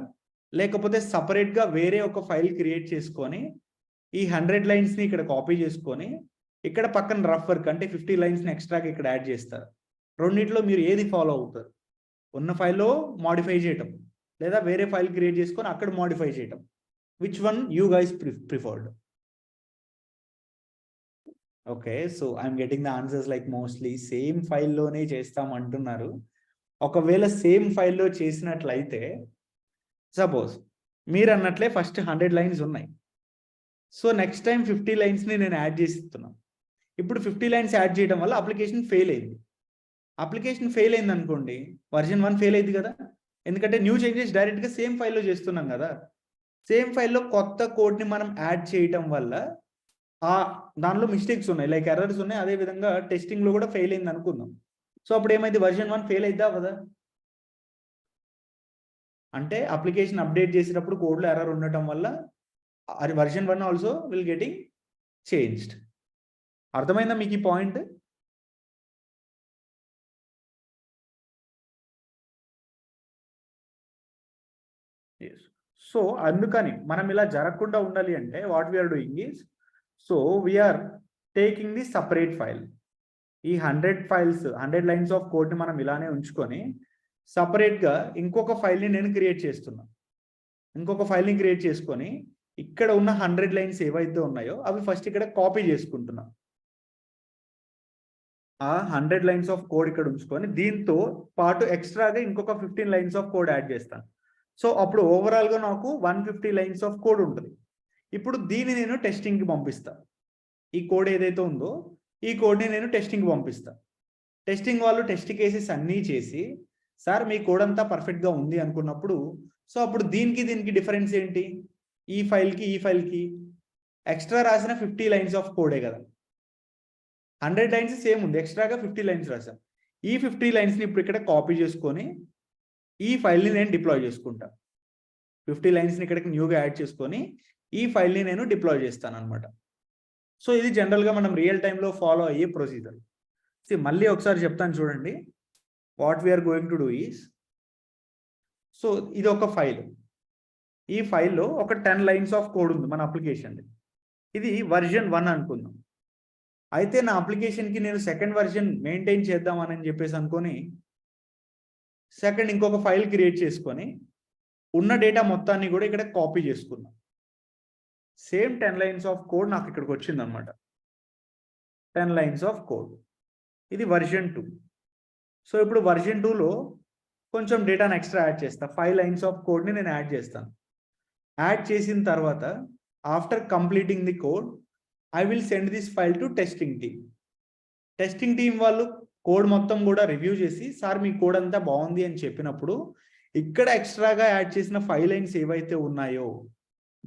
లేకపోతే సపరేట్గా వేరే ఒక ఫైల్ క్రియేట్ చేసుకొని ఈ 100 లైన్స్ని ఇక్కడ కాపీ చేసుకొని ఇక్కడ పక్కన రఫ్ వర్క్ అంటే 50 లైన్స్ని ఎక్స్ట్రాగా ఇక్కడ యాడ్ చేస్తారు? రెండింటిలో మీరు ఏది ఫాలో అవుతారు? ఉన్న ఫైల్లో మోడిఫై చేయటం, లేదా వేరే ఫైల్ క్రియేట్ చేసుకొని అక్కడ మోడిఫై చేయటం? Which one you guys preferred? Okay, so I'm getting the answers like mostly same ఫైల్లోనే చేస్తాం అంటున్నారు. ఒకవేళ సేమ్ ఫైల్లో చేసినట్లయితే సపోజ్ మీరు అన్నట్లే ఫస్ట్ 100 లైన్స్ ఉన్నాయి. సో నెక్స్ట్ టైం 50 లైన్స్ని నేను యాడ్ చేసి ఇస్తున్నాను. ఇప్పుడు 50 లైన్స్ యాడ్ చేయడం వల్ల అప్లికేషన్ ఫెయిల్ అయింది. అనుకోండి, వర్జన్ 1 ఫెయిల్ అయింది కదా, ఎందుకంటే న్యూ చేంజెస్ డైరెక్ట్గా సేమ్ ఫైల్లో చేస్తున్నాం కదా. సేమ్ ఫైల్లో కొత్త కోడ్ని మనం యాడ్ చేయటం వల్ల దానిలో మిస్టేక్స్ ఉన్నాయి, లైక్ ఎర్రర్స్ ఉన్నాయి. అదేవిధంగా టెస్టింగ్లో కూడా ఫెయిల్ అయింది అనుకుందాం. సో అప్పుడు ఏమైంది? వర్జన్ 1 ఫెయిల్ అయిద్దా కదా? అంటే అప్లికేషన్ అప్డేట్ చేసేటప్పుడు కోడ్లో ఎర్రర్ ఉండటం వల్ల అది version 1 also will getting changed. అర్థమైందా మీకు ఈ పాయింట్? సో అందుకని మనం ఇలా జరగకుండా ఉండాలి అంటే what we're doing is, so we're taking the separate file. ఈ 100 లైన్స్ ఆఫ్ కోడ్ని మనం ఇలానే ఉంచుకొని సపరేట్గా ఇంకొక ఫైల్ని నేను క్రియేట్ చేస్తున్నా. ఇంకొక ఫైల్ని క్రియేట్ చేసుకొని ఇక్కడ ఉన్న 100 లైన్స్ ఏవైతే ఉన్నాయో అవి ఫస్ట్ ఇక్కడ కాపీ చేసుకుంటున్నా. ఆ 100 లైన్స్ ఆఫ్ కోడ్ ఇక్కడ ఉంచుకొని దీంతో పాటు ఎక్స్ట్రాగా ఇంకొక 15 లైన్స్ ఆఫ్ కోడ్ యాడ్ చేస్తాను. సో అప్పుడు ఓవరాల్గా నాకు 150 లైన్స్ ఆఫ్ కోడ్ ఉంటుంది. ఇప్పుడు దీన్ని నేను టెస్టింగ్కి పంపిస్తా. ఈ కోడ్ ఏదైతే ఉందో ఈ కోడ్ని నేను టెస్టింగ్కి పంపిస్తా. టెస్టింగ్ వాళ్ళు టెస్ట్ కేసెస్ అన్నీ చేసి, సార్ మీ కోడ్ అంతా పర్ఫెక్ట్గా ఉంది అనుకున్నప్పుడు, సో అప్పుడు దీనికి డిఫరెన్స్ ఏంటి? ఈ ఫైల్కి ఎక్స్ట్రా రాసిన 50 లైన్స్ ఆఫ్ కోడే కదా. 100 లైన్స్ సేమ్ ఉంది, ఎక్స్ట్రాగా 50 లైన్స్ రాసాం. ఈ 50 లైన్స్ని ఇప్పుడు ఇక్కడ కాపీ చేసుకొని ఈ ఫైల్ని నేను డిప్లాయ్ చేసుకుంటా. 50 లైన్స్ని ఇక్కడికి న్యూగా యాడ్ చేసుకొని ఈ ఫైల్ని నేను డిప్లాయ్ చేస్తాను అనమాట. సో ఇది జనరల్గా మనం రియల్ టైంలో ఫాలో అయ్యే ప్రొసీజర్. మళ్ళీ ఒకసారి చెప్తాను చూడండి. What we're going to do is, so ఇది ఒక ఫైల్. ఈ ఫైల్లో ఒక 10 లైన్స్ ఆఫ్ కోడ్ ఉంది మన అప్లికేషన్. ఇది వర్జన్ 1 అనుకుందాం. అయితే నా అప్లికేషన్కి నేను సెకండ్ వర్జన్ మెయింటైన్ చేద్దామని చెప్పేసి అనుకొని సెకండ్ ఇంకొక ఫైల్ క్రియేట్ చేసుకొని ఉన్న డేటా మొత్తాన్ని కూడా ఇక్కడ కాపీ చేసుకున్నాం. సేమ్ 10 లైన్స్ ఆఫ్ కోడ్ నాకు ఇక్కడికి వచ్చింది అనమాట. 10 lines of code. ఇది version 2. సో ఇప్పుడు version 2లో కొంచెం డేటాను ఎక్స్ట్రా యాడ్ చేస్తా. 5 lines of కోడ్ని నేను యాడ్ చేస్తాను. యాడ్ చేసిన తర్వాత after completing the code I will send this file to testing team. Testing team వాళ్ళు కోడ్ మొత్తం కూడా రివ్యూ చేసి సార్ మీ కోడ్ అంతా బాగుంది అని చెప్పినప్పుడు ఇక్కడ ఎక్స్ట్రాగా యాడ్ చేసిన 5 lines ఏవైతే ఉన్నాయో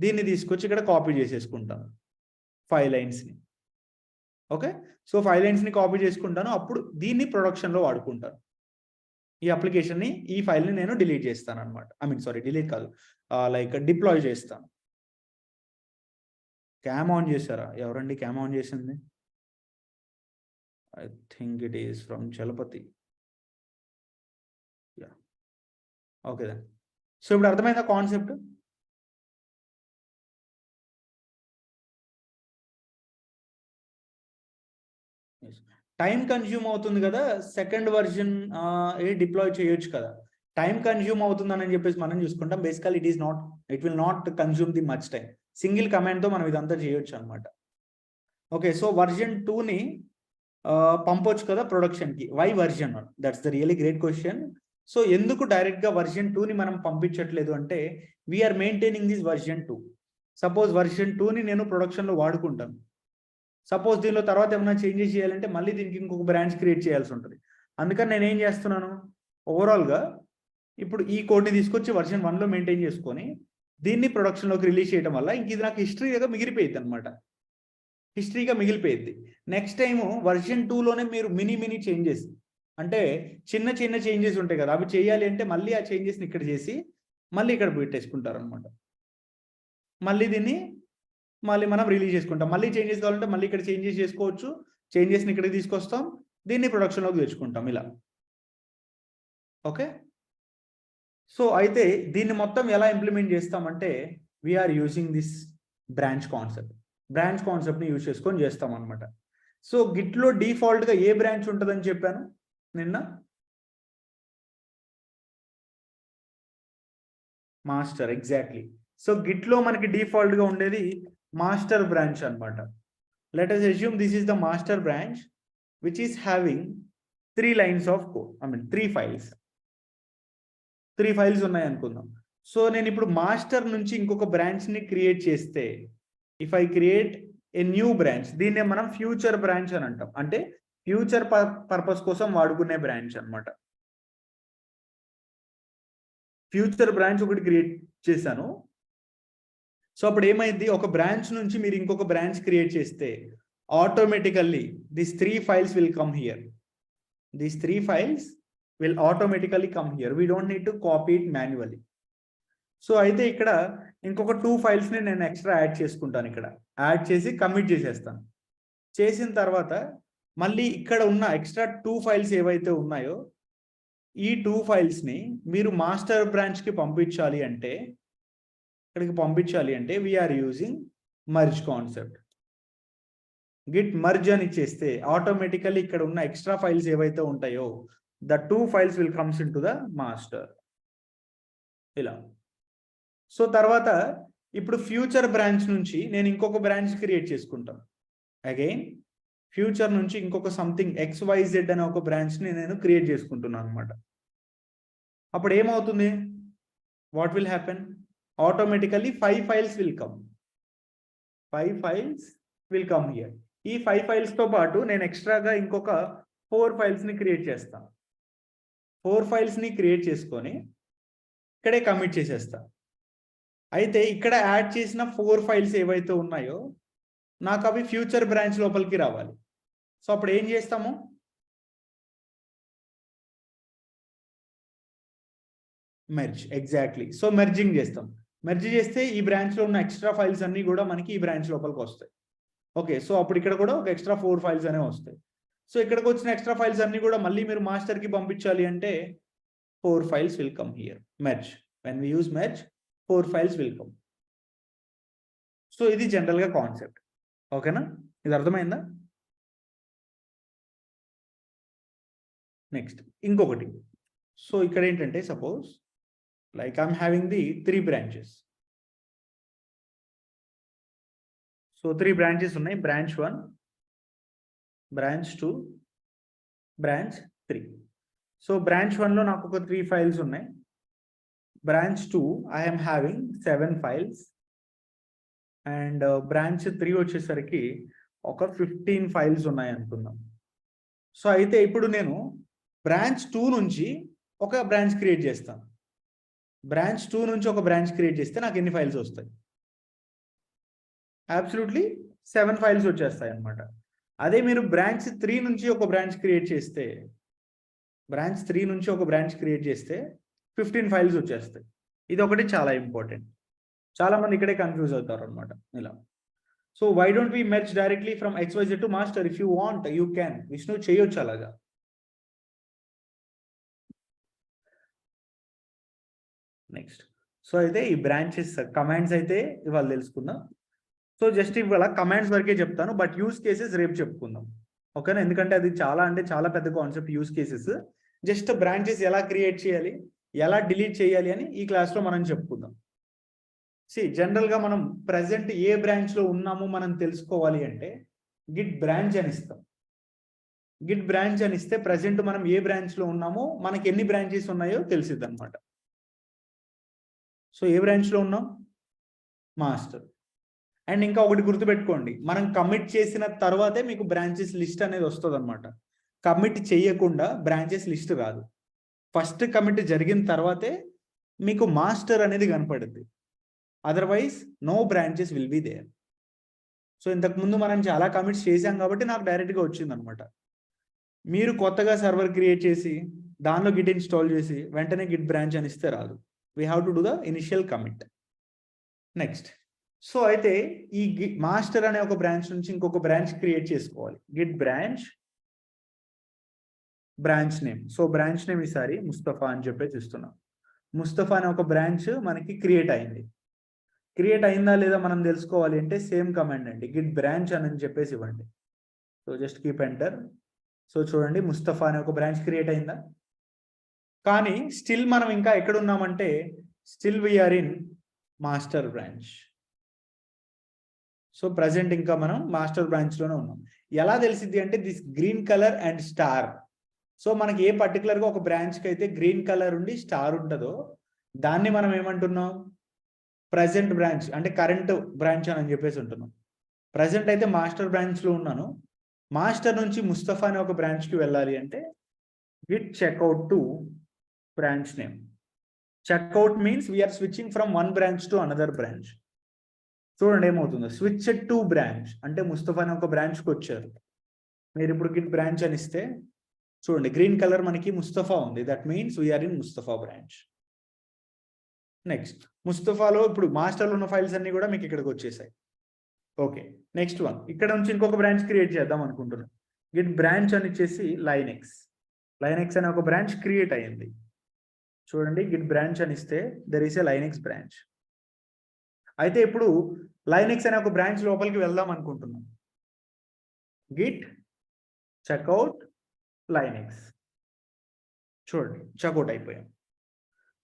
దీన్ని తీసుకొచ్చి ఇక్కడ కాపీ చేసేసుకుంటాను 5 linesని. ఓకే, సో 5 linesని కాపీ చేసుకుంటాను. అప్పుడు దీన్ని ప్రొడక్షన్లో వాడుకుంటాను. ఈ అప్లికేషన్ని, ఈ ఫైల్ని నేను డిలీట్ చేస్తాను అనమాట. డిలీట్ కాదు, లైక్ డిప్లాయ్ చేస్తాను. క్యామ్ ఆన్ చేశారా? ఎవరండి క్యామ్ ఆన్ చేసింది? I think it is from Chalapati. Yeah. Okay then. So ఇప్పుడు అర్థమైందా కాన్సెప్ట్? టైం కన్జ్యూమ్ అవుతుంది కదా, సెకండ్ వర్జన్ డిప్లాయ్ చేయొచ్చు కదా. టైం కన్జ్యూమ్ అవుతుందని చెప్పేసి మనం చూసుకుంటాం. Basically it will not consume the much time. Single కమాండ్తో మనం ఇదంతా చేయొచ్చు అనమాట. ఓకే, సో వర్జన్ 2ని పంపొచ్చు కదా ప్రొడక్షన్కి. Why version 1? That's the really great question. So ఎందుకు డైరెక్ట్గా వర్జన్ 2ని మనం పంపించట్లేదు అంటే we are maintaining this version 2. Suppose version 2ని నేను ప్రొడక్షన్లో వాడుకుంటాను. సపోజ్ దీనిలో తర్వాత ఏమైనా చేంజెస్ చేయాలంటే మళ్ళీ దీనికి ఇంకొక బ్రాంచ్ క్రియేట్ చేయాల్సి ఉంటుంది. అందుకని నేను ఏం చేస్తున్నాను, ఓవరాల్గా ఇప్పుడు ఈ కోడ్ని తీసుకొచ్చి వర్జన్ 1లో మెయింటైన్ చేసుకొని దీన్ని ప్రొడక్షన్లోకి రిలీజ్ చేయడం వల్ల ఇంక ఇది నాకు హిస్టరీగా మిగిలిపోయింది అనమాట. హిస్టరీగా మిగిలిపోయింది. నెక్స్ట్ టైము వర్జన్ 2లోనే మీరు మినీ చేంజెస్, అంటే చిన్న చేంజెస్ ఉంటాయి కదా, అవి చేయాలి అంటే మళ్ళీ ఆ చేంజెస్ని ఇక్కడ చేసి మళ్ళీ ఇక్కడ పెట్టేసుకుంటారు అనమాట. మళ్ళీ మనం రిలీజ్ చేసుకుంటాం. మళ్ళీ చేంజెస్ కావాలంటే మళ్ళీ ఇక్కడ చేంజెస్ చేసుకోవచ్చు. చేంజెస్ని ఇక్కడికి తీసుకొస్తాం, దీన్ని ప్రొడక్షన్లోకి తెచ్చుకుంటాం ఇలా. ఓకే, సో అయితే దీన్ని మొత్తం ఎలా ఇంప్లిమెంట్ చేస్తామంటే వీఆర్ యూజింగ్ దిస్ బ్రాంచ్ కాన్సెప్ట్ని యూజ్ చేసుకొని చేస్తాం అనమాట. సో గిట్లో డిఫాల్ట్గా ఏ బ్రాంచ్ ఉంటుందని చెప్పాను నిన్న? మాస్టర్. ఎగ్జాక్ట్లీ. సో గిట్లో మనకి డిఫాల్ట్గా ఉండేది మాస్టర్ బ్రాంచ్ అనమాట. Let us assume this is the master branch which is having 3 lines of code. 3 files. 3 files ఉన్నాయి అనుకుందాం. సో నేను ఇప్పుడు మాస్టర్ నుంచి ఇంకొక బ్రాంచ్ని క్రియేట్ చేస్తే, if I create a new branch, దీన్నే మనం ఫ్యూచర్ బ్రాంచ్ అని అంటాం. అంటే ఫ్యూచర్ పర్పస్ కోసం వాడుకునే బ్రాంచ్ అనమాట. ఫ్యూచర్ బ్రాంచ్ ఒకటి క్రియేట్ చేశాను. సో అప్పుడు ఏమైంది, ఒక బ్రాంచ్ నుంచి మీరు ఇంకొక బ్రాంచ్ క్రియేట్ చేస్తే automatically this 3 files will come here. These 3 files will automatically come here. We don't need to copy it manually. So అయితే ఇక్కడ ఇంకొక 2 filesని నేను ఎక్స్ట్రా యాడ్ చేసుకుంటాను. ఇక్కడ యాడ్ చేసి కమిట్ చేసేస్తాను. చేసిన తర్వాత మళ్ళీ ఇక్కడ ఉన్న ఎక్స్ట్రా 2 files ఏవైతే ఉన్నాయో ఈ 2 filesని మీరు మాస్టర్ బ్రాంచ్కి పంపించాలి అంటే we're using merge concept. Git merge అని ఇచ్చేస్తే ఆటోమేటికల్లీ ఇక్కడ ఉన్న ఎక్స్ట్రా ఫైల్స్ ఏవైతే ఉంటాయో the 2 files will comes into the master ఇలా. సో తర్వాత ఇప్పుడు ఫ్యూచర్ బ్రాంచ్ నుంచి నేను ఇంకొక బ్రాంచ్ క్రియేట్ చేసుకుంటాను. అగైన్ ఫ్యూచర్ నుంచి ఇంకొక సంథింగ్ XYZ అనే ఒక బ్రాంచ్ని నేను క్రియేట్ చేసుకుంటున్నాను అనమాట. అప్పుడు ఏమవుతుంది, what will happen, automatically 5 files will come. 5 files will come here. ఈ 5 filesతో పాటు నేను ఎక్స్ట్రాగా ఇంకొక 4 filesని క్రియేట్ చేస్తాను. 4 filesని క్రియేట్ చేసుకొని ఇక్కడే కమిట్ చేసేస్తాను. అయితే ఇక్కడ యాడ్ చేసిన 4 files ఏవైతే ఉన్నాయో నాకు అవి ఫ్యూచర్ బ్రాంచ్ లోపలికి రావాలి. సో అప్పుడు ఏం చేస్తాము, మెర్జ్. ఎగ్జాక్ట్లీ. సో మెర్జింగ్ చేస్తాం. మెర్జ్ చేస్తే ఈ బ్రాంచ్లో ఉన్న ఎక్స్ట్రా ఫైల్స్ అన్నీ కూడా మనకి ఈ బ్రాంచ్ లోపలికి వస్తాయి. ఓకే, సో అప్పుడు ఇక్కడ కూడా ఒక ఎక్స్ట్రా 4 files అనేవి వస్తాయి. సో ఇక్కడికి వచ్చిన ఎక్స్ట్రా ఫైల్స్ అన్నీ కూడా మళ్ళీ మీరు మాస్టర్కి పంపించాలి అంటే 4 files will come here. Merge. when we use merge 4 files will come. So ఇది జనరల్గా కాన్సెప్ట్. ఓకేనా, ఇది అర్థమైందా? నెక్స్ట్ ఇంకొకటి. సో ఇక్కడ ఏంటంటే suppose like I'm having the 3 branches. So 3 branches ఉన్నాయి. Branch 1, branch 2, branch 3. So branch 1లో నాకు ఒక 3 ఫైల్స్ ఉన్నాయి. Branch 2 I am having 7 files and branch 3 వచ్చేసరికి ఒక 15 ఫైల్స్ ఉన్నాయి అనుకుందాం. సో అయితే ఇప్పుడు నేను బ్రాంచ్ 2 నుంచి ఒక బ్రాంచ్ క్రియేట్ చేస్తాను. బ్రాంచ్ 2 నుంచి ఒక బ్రాంచ్ క్రియేట్ చేస్తే నాకు ఎన్ని ఫైల్స్ వస్తాయి? అబ్సల్యూట్లీ 7 ఫైల్స్ వచ్చేస్తాయి అన్నమాట. అదే మీరు బ్రాంచ్ 3 నుంచి ఒక బ్రాంచ్ క్రియేట్ చేస్తే, బ్రాంచ్ 3 నుంచి ఒక బ్రాంచ్ క్రియేట్ చేస్తే 15 ఫైల్స్ వచ్చేస్తాయి. ఇది ఒకటి చాలా ఇంపార్టెంట్. చాలా మంది ఇక్కడే కన్ఫ్యూజ్ అవుతారు అనమాట ఇలా. So why don't we merge directly from XYZ to master? If you want you can. Vishnu చేయొచ్చు అలాగా. నెక్స్ట్, సో అయితే ఈ బ్రాంచెస్ కమాండ్స్ అయితే ఇవాళ తెలుసుకుందాం. సో జస్ట్ ఇవాళ కమాండ్స్ వరకే చెప్తాను, బట్ యూస్ కేసెస్ రేపు చెప్పుకుందాం. ఓకేనా? ఎందుకంటే అది చాలా అంటే చాలా పెద్ద concept use cases. Just branches ఎలా క్రియేట్ చేయాలి, ఎలా డిలీట్ చేయాలి అని ఈ క్లాస్లో మనం చెప్పుకుందాం. జనరల్గా మనం ప్రజెంట్ ఏ బ్రాంచ్లో ఉన్నామో మనం తెలుసుకోవాలి అంటే గిట్ బ్రాంచ్ అని ఇస్తాం. గిట్ బ్రాంచ్ అని ఇస్తే ప్రజెంట్ మనం ఏ బ్రాంచ్లో ఉన్నామో మనకి ఎన్ని బ్రాంచెస్ ఉన్నాయో తెలిసిద్ది అనమాట. సో ఏ బ్రాంచ్లో ఉన్నాం? మాస్టర్. అండ్ ఇంకా ఒకటి గుర్తుపెట్టుకోండి, మనం కమిట్ చేసిన తర్వాతే మీకు బ్రాంచెస్ లిస్ట్ అనేది వస్తుంది అనమాట. కమిట్ చేయకుండా బ్రాంచెస్ లిస్ట్ రాదు. ఫస్ట్ కమిట్ జరిగిన తర్వాతే మీకు మాస్టర్ అనేది కనపడుద్ది. Otherwise no branches will be there. So ఇంతకుముందు మనం చాలా కమిట్స్ చేశాం కాబట్టి నాకు డైరెక్ట్గా వచ్చింది అనమాట. మీరు కొత్తగా సర్వర్ క్రియేట్ చేసి దానిలో గిట్ ఇన్స్టాల్ చేసి వెంటనే గిట్ బ్రాంచ్ అని ఇస్తే రాదు. We have to do the initial commit. Next, so అయితే ఈ మాస్టర్ అనే ఒక బ్రాంచ్ నుంచి ఇంకొక బ్రాంచ్ క్రియేట్ చేసుకోవాలి. Git branch, branch name. So branch name ఈసారి ముస్తఫా అని చెప్పేసి ఇస్తున్నాం. ముస్తఫా అనే ఒక బ్రాంచ్ మనకి క్రియేట్ అయింది. క్రియేట్ అయిందా లేదా మనం తెలుసుకోవాలి అంటే సేమ్ కమాండ్ అండి, గిట్ బ్రాంచ్ అని చెప్పేసి ఇవ్వండి. So just keep enter. So చూడండి, ముస్తఫా అనే ఒక బ్రాంచ్ క్రియేట్ అయిందా? కానీ స్టిల్ మనం ఇంకా ఎక్కడ ఉన్నామంటే still we're in master branch. So present ఇంకా మనం మాస్టర్ బ్రాంచ్లోనే ఉన్నాం. ఎలా తెలిసిద్ది అంటే this green colour and star. So మనకి ఏ పర్టికులర్గా ఒక బ్రాంచ్కి అయితే గ్రీన్ కలర్ ఉండి స్టార్ ఉంటుందో దాన్ని మనం ఏమంటున్నాం? ప్రజెంట్ బ్రాంచ్ అంటే కరెంట్ బ్రాంచ్ అని చెప్పేసి ఉంటున్నాం. ప్రజెంట్ అయితే మాస్టర్ బ్రాంచ్లో ఉన్నాను. మాస్టర్ నుంచి ముస్తఫా అనే ఒక బ్రాంచ్కి వెళ్ళాలి అంటే git checkout to branch name. Checkout means we're switching from one branch to another branch. చూడండి ఏమవుతుందో, స్విచ్ టు బ్రాంచ్ అంటే ముస్తఫా అనే ఒక బ్రాంచ్కి వచ్చారు. మీరు ఇప్పుడు గిట్ బ్రాంచ్ అని ఇస్తే చూడండి గ్రీన్ కలర్ మనకి ముస్తఫా ఉంది. That means we are in Mustafa branch. Next, ముస్తఫాలో ఇప్పుడు మాస్టర్లో ఉన్న ఫైల్స్ అన్ని కూడా మీకు ఇక్కడికి వచ్చేసాయి. ఓకే, నెక్స్ట్ వన్, ఇక్కడ నుంచి ఇంకొక బ్రాంచ్ క్రియేట్ చేద్దాం అనుకుంటున్నాం. గిట్ బ్రాంచ్ అని ఇచ్చేసి లైనెక్స్. లైనెక్స్ అనే ఒక బ్రాంచ్ క్రియేట్ అయ్యింది. చూడండి, గిట్ బ్రాంచ్ అని ఇస్తే there is a Linux branch. అయితే ఇప్పుడు లైనెక్స్ అనే ఒక బ్రాంచ్ లోపలికి వెళ్దాం అనుకుంటున్నాం. Git checkout Linux. చూడండి, చెక్అవుట్ అయిపోయాం.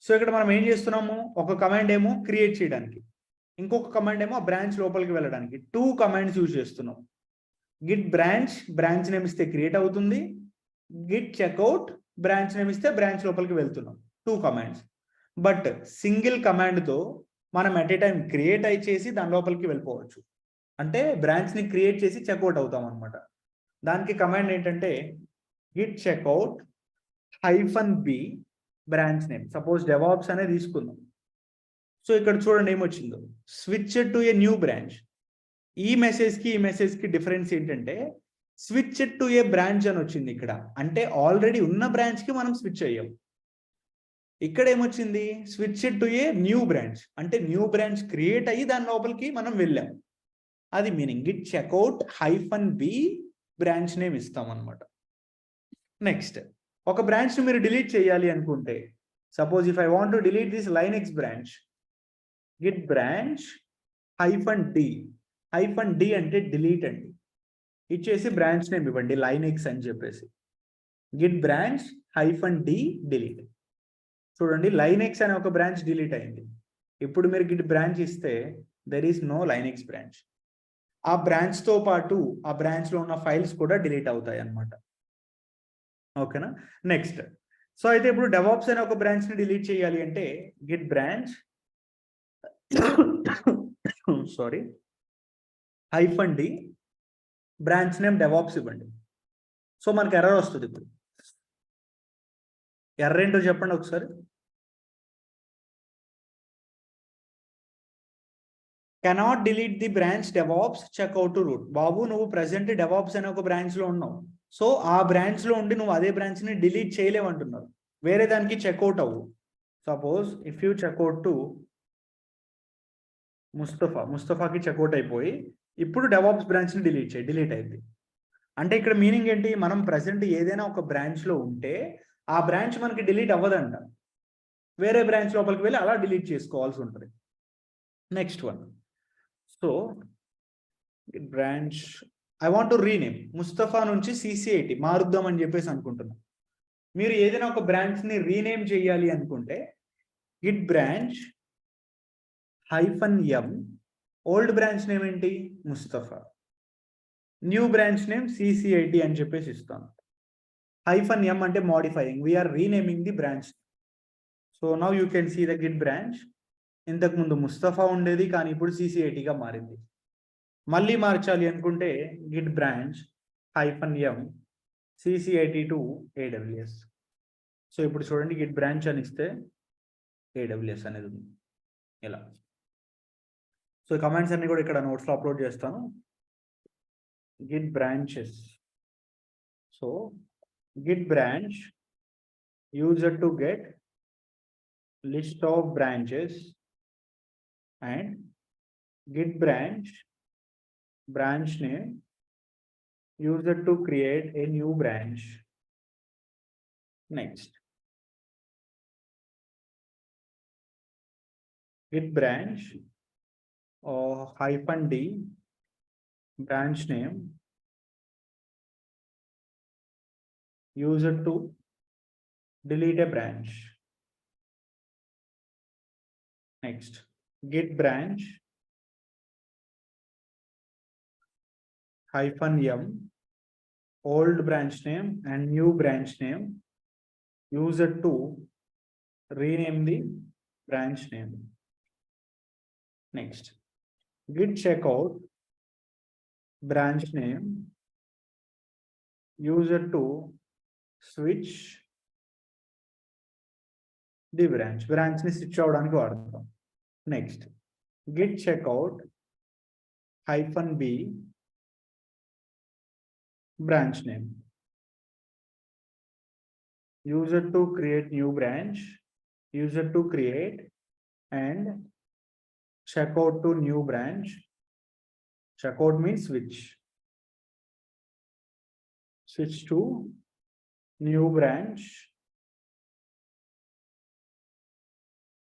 సో ఇక్కడ మనం ఏం చేస్తున్నాము, ఒక కమాండ్ ఏమో క్రియేట్ చేయడానికి, ఇంకొక కమాండ్ ఏమో ఆ బ్రాంచ్ లోపలికి వెళ్ళడానికి. 2 కమాండ్స్ యూజ్ చేస్తున్నాం. గిట్ బ్రాంచ్, బ్రాంచ్ నేమ్ ఇస్తే క్రియేట్ అవుతుంది. గిట్ చెక్అవుట్, బ్రాంచ్ నేమ్ ఇస్తే బ్రాంచ్ లోపలికి వెళ్తున్నాం. 2 కమాండ్స్. బట్ సింగిల్ కమాండ్తో మనం ఎట్ ఏ టైం క్రియేట్ అయి చేసి దాని లోపలికి వెళ్ళిపోవచ్చు. అంటే బ్రాంచ్ని క్రియేట్ చేసి చెక్అవుట్ అవుతాం అనమాట. దానికి కమాండ్ ఏంటంటే git checkout -b branch name. Suppose devops అనే తీసుకుందాం. సో ఇక్కడ చూడండి ఏమొచ్చిందో, switch to a new branch. ఈ మెసేజ్కి ఈ మెసేజ్కి డిఫరెన్స్ ఏంటంటే స్విచ్ టు ఏ బ్రాంచ్ అని వచ్చింది ఇక్కడ. అంటే ఆల్రెడీ ఉన్న బ్రాంచ్కి మనం స్విచ్ అయ్యాం. ఇక్కడ ఏమొచ్చింది, switch to a new branch. అంటే న్యూ బ్రాంచ్ క్రియేట్ అయ్యి దాని లోపలికి మనం వెళ్ళాం. అది meaning. Git checkout -b branch name ఇస్తాం అనమాట. నెక్స్ట్, ఒక బ్రాంచ్ మీరు డిలీట్ చేయాలి అనుకుంటే, suppose if I want to delete this Linux branch, git branch -d. -d అంటే డిలీట్ అండి. ఇచ్చేసి బ్రాంచ్ నేమ్ ఇవ్వండి లైనెక్స్ అని చెప్పేసి. Git branch -d delete. చూడండి, లైనెక్స్ అనే ఒక బ్రాంచ్ డిలీట్ అయింది. ఇప్పుడు మీరు గిట్ బ్రాంచ్ ఇస్తే there is no Linux branch. ఆ బ్రాంచ్ తో పాటు ఆ బ్రాంచ్ లో ఉన్న ఫైల్స్ కూడా డిలీట్ అవుతాయి అన్నమాట. ఓకేనా? నెక్స్ట్, సో అయితే ఇప్పుడు డెవాప్స్ అనే ఒక బ్రాంచ్ ని డిలీట్ చేయాలి అంటే git branch sorry -d branch name devops ఇవ్వండి. సో మనకి ఎర్రర్ వస్తుంది. ఇప్పుడు ఎర్రర్ ఏంటో చెప్పండి ఒకసారి. Cannot delete the branch devops checkout to root. బాబు నువ్వు ప్రెసెంట్ డెవాప్స్ అనే ఒక బ్రాంచ్ లో ఉన్నావు. సో ఆ బ్రాంచ్ లో ఉండి నువ్వు అదే బ్రాంచ్ ని డిలీట్ చేయలేమంటున్నావు. వేరే దానికి చెక్అవుట్ అవ్వు. Suppose if you checkout to ముస్తఫాకి చెక్అవుట్ అయిపోయి ఇప్పుడు డెవాప్స్ బ్రాంచ్ ని డిలీట్ అయింది. అంటే ఇక్కడ మీనింగ్ ఏంటి? మనం ప్రెసెంట్ ఏదైనా ఒక బ్రాంచ్ లో ఉంటే ఆ బ్రాంచ్ మనకి డిలీట్ అవ్వదంట. వేరే బ్రాంచ్ లోపలికి వెళ్ళి అలా డిలీట్ చేసుకోవాల్సి ఉంటుంది. Next one, so branch I want to rename Mustafa నుంచి CC80 మారుద్దాం అని చెప్పేసి అనుకుంటున్నాం. మీరు ఏదైనా ఒక బ్రాంచ్ ని రీనేమ్ చేయాలి అనుకుంటే Git branch -m old branch name ఏంటి? Mustafa. New branch name CC80 అని చెప్పేసి ఇస్తాను. -m అంటే modifying, we're renaming the branch. So now you can see the git branch. ఇంతకు ముందు ముస్తఫా ఉండేది కానీ ఇప్పుడు CC80గా మారింది. మళ్ళీ మార్చాలి అనుకుంటే Git branch -m CC80 to AWS. So ఇప్పుడు చూడండి, గిట్ బ్రాంచ్ అని ఇస్తే AWS అనేది ఉంది ఇలా. సో కమాండ్స్ అన్ని కూడా ఇక్కడ నోట్స్ లో అప్లోడ్ చేస్తాను. Git branches, so git branch user to get list of branches and Git branch name user to create a new branch. Next, git branch or -d branch name user to delete a branch. Next, git branch -m old branch name and new branch name user to rename the branch name. Next, git checkout branch name user to switch the branch ni switch avdaniki vaadtam. Next, git checkout -b branch name user to create new branch, user to create and checkout to new branch. Checkout means switch to new branch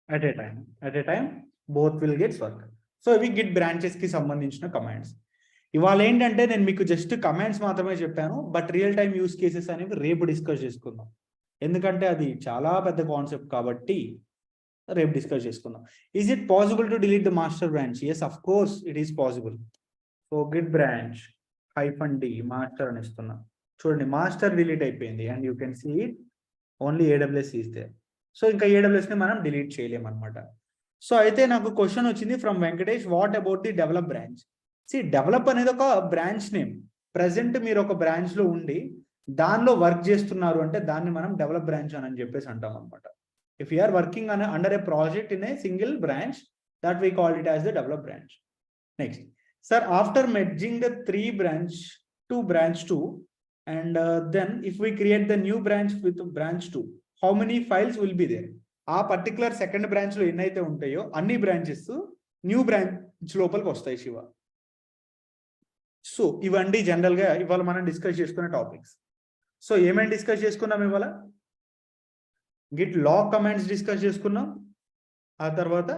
at a time both will get work. So ఇవి Git branches కి సంబంధించిన commands. ఇవాళ ఏంటంటే నేను మీకు just commands మాత్రమే చెప్పాను, but real time use cases అనేవి రేపు డిస్కస్ చేసుకుందాం. ఎందుకంటే అది చాలా పెద్ద కాన్సెప్ట్ కాబట్టి రేపు డిస్కస్ చేసుకుందాం. Is it possible to delete the master branch? Yes, of course it is possible. So git branch -d master అని ఇస్తున్నా. చూడండి, మాస్టర్ డిలీట్ అయిపోయింది and you can see it only AWS is there. So ఇంకా AWS ని మనం delete చేయలేమన్నమాట. So అయితే నాకు question వచ్చింది from Venkatesh, what about the develop branch? Develop అనేది ఒక బ్రాంచ్ నేమ్. ప్రెసెంట్ మీరు ఒక బ్రాంచ్ లో ఉండి దానిలో వర్క్ చేస్తున్నారు అంటే దాన్ని మనం డెవలప్ బ్రాంచ్ అని చెప్పేసి అంటాం అనమాట. If you are working under a project in a single branch, that we call it as the develop branch. Next, sir, after merging the 3 branch to branch 2 and then if we create the new branch with branch 2, how many files will be there? ఆ particular second branch లో ఎన్నైతే ఉంటాయో అన్ని branches new branch లోపలికి వస్తాయి Shiva. So ఇవన్నీ general గా ఇవాళ మనం డిస్కస్ చేసుకునే టాపిక్స్. సో ఏమేమి డిస్కస్ చేసుకున్నాం ఇవాళ? గిట్ లాగ్ కమాండ్స్ డిస్కస్ చేసుకున్నాం. ఆ తర్వాత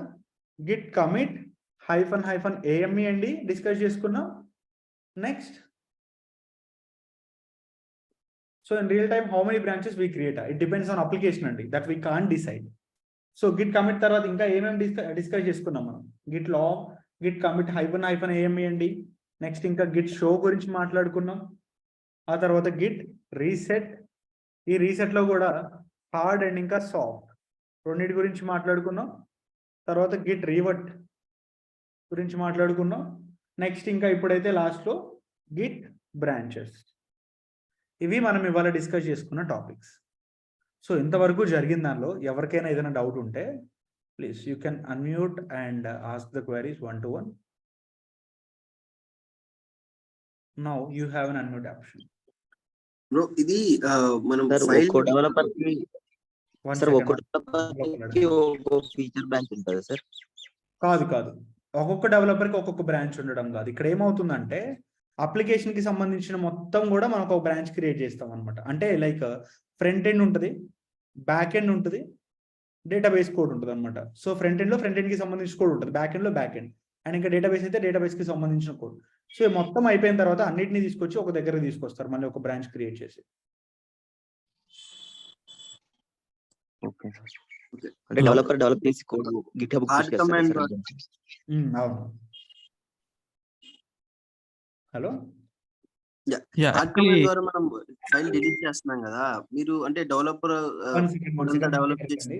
గిట్ కమిట్ -ame అండి డిస్కస్ చేసుకున్నాం. Next, so in real time how many branches we create, it depends on application అండి, that we can't decide. So git commit తర్వాత ఇంకా ఏమేమి డిస్కస్ చేసుకున్నాం మనం? Git log, git commit -ame అండి, next ఇంకా గిట్ షో గురించి మాట్లాడుకున్నాం. ఆ తర్వాత గిట్ రీసెట్. ఈ రీసెట్లో కూడా హార్డ్ అండ్ ఇంకా సాఫ్ట్ రెండింటి గురించి మాట్లాడుకున్నాం. తర్వాత గిట్ రీవర్ట్ గురించి మాట్లాడుకున్నాం. నెక్స్ట్ ఇంకా ఇప్పుడైతే లాస్ట్లో గిట్ బ్రాంచెస్. ఇవి మనం ఇవాళ డిస్కస్ చేసుకున్న టాపిక్స్. సో ఇంతవరకు జరిగిన దానిలో ఎవరికైనా ఏదైనా డౌట్ ఉంటే please you can unmute and ask the queries 1-to-1. Now you have an unmute option. Bro ఇది మనం సార్ ఫైల్ ఒక్కో డెవలపర్ కి సార్ ఒక్కో డెవలపర్ కి ఒక్కో ఫీచర్ బ్రాంచ్ ఉంటుంది సార్. కాదు ఒక్కొక్క డెవలపర్కి ఒక్కొక్క బ్రాంచ్ ఉండడం కాదు. ఇక్కడ ఏమవుతుందంటే అప్లికేషన్కి సంబంధించిన మొత్తం కూడా మనం ఒక బ్రాంచ్ క్రియేట్ చేస్తాం అనమాట. అంటే లైక్ ఫ్రంట్ ఎండ్ ఉంటుంది, బ్యాక్ ఎండ్ ఉంటుంది, డేటాబేస్ కోడ్ ఉంటుంది అనమాట. సో ఫ్రంట్ ఎండ్కి సంబంధించిన కోడ్ ఉంటుంది, బ్యాక్ ఎండ్లో బ్యాక్ ఎండ్, అండ్ ఇంకా డేటాబేస్ అయితే డేటాబేస్కి సంబంధించిన కోడ్. సో మొత్తం అయిపోయిన తర్వాత అన్నిటిని తీసుకొచ్చి ఒక దగ్గర తీసుకొస్తారు, మళ్ళీ ఒక బ్రాంచ్ క్రియేట్ చేసి. Okay sir. అంటే డెవలపర్ డెవలప్ చేసి కోడ్ గిట్హబ్ కి పుష్ చేస్తారు సార్. అవును. హలో, హార్డ్ కమాండ్ ద్వారా మనం ఫైల్ డిలీట్ చేస్తున్నాం కదా, మీరు అంటే డెవలపర్ డెవలప్ చేస్తే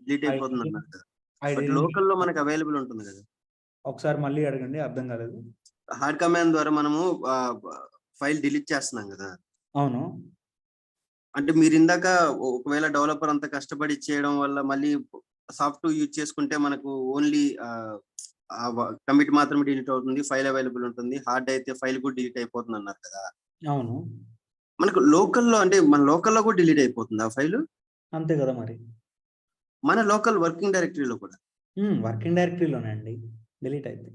డిలీట్ అయిపోతుంది అన్నారు కదా, బట్ లోకల్ లో మనకు అవైలబుల్ ఉంటుంది కదా. ఒకసారి మళ్ళీ అడగండి, అర్థం కాలేదు. హార్డ్ కమాండ్ ద్వారా మనము ఫైల్ డిలీట్ చేస్తున్నాం కదా. అవును. అంటే మీరు ఇందాక ఒకవేళ డెవలపర్ అంత కష్టపడి చేయడం వల్ల మళ్ళీ సాఫ్ట్వేర్ యూజ్ చేసుకుంటే మనకు ఓన్లీ కమిట్ మాత్రమే డిలీట్ అవుతుంది, ఫైల్ అవైలబుల్ ఉంటుంది, హార్డ్ అయితే ఫైల్ కూడా డిలీట్ అయిపోతుంది అన్నారు కదా. అవును. మనకు లోకల్లో అంటే మన లోకల్లో కూడా డిలీట్ అయిపోతుంది ఆ ఫైల్. అంతే కదా మరి. మన లోకల్ వర్కింగ్ డైరెక్టరీలో కూడా వర్కింగ్ డైరెక్టరీలోనే అండి డిలీట్ అయింది.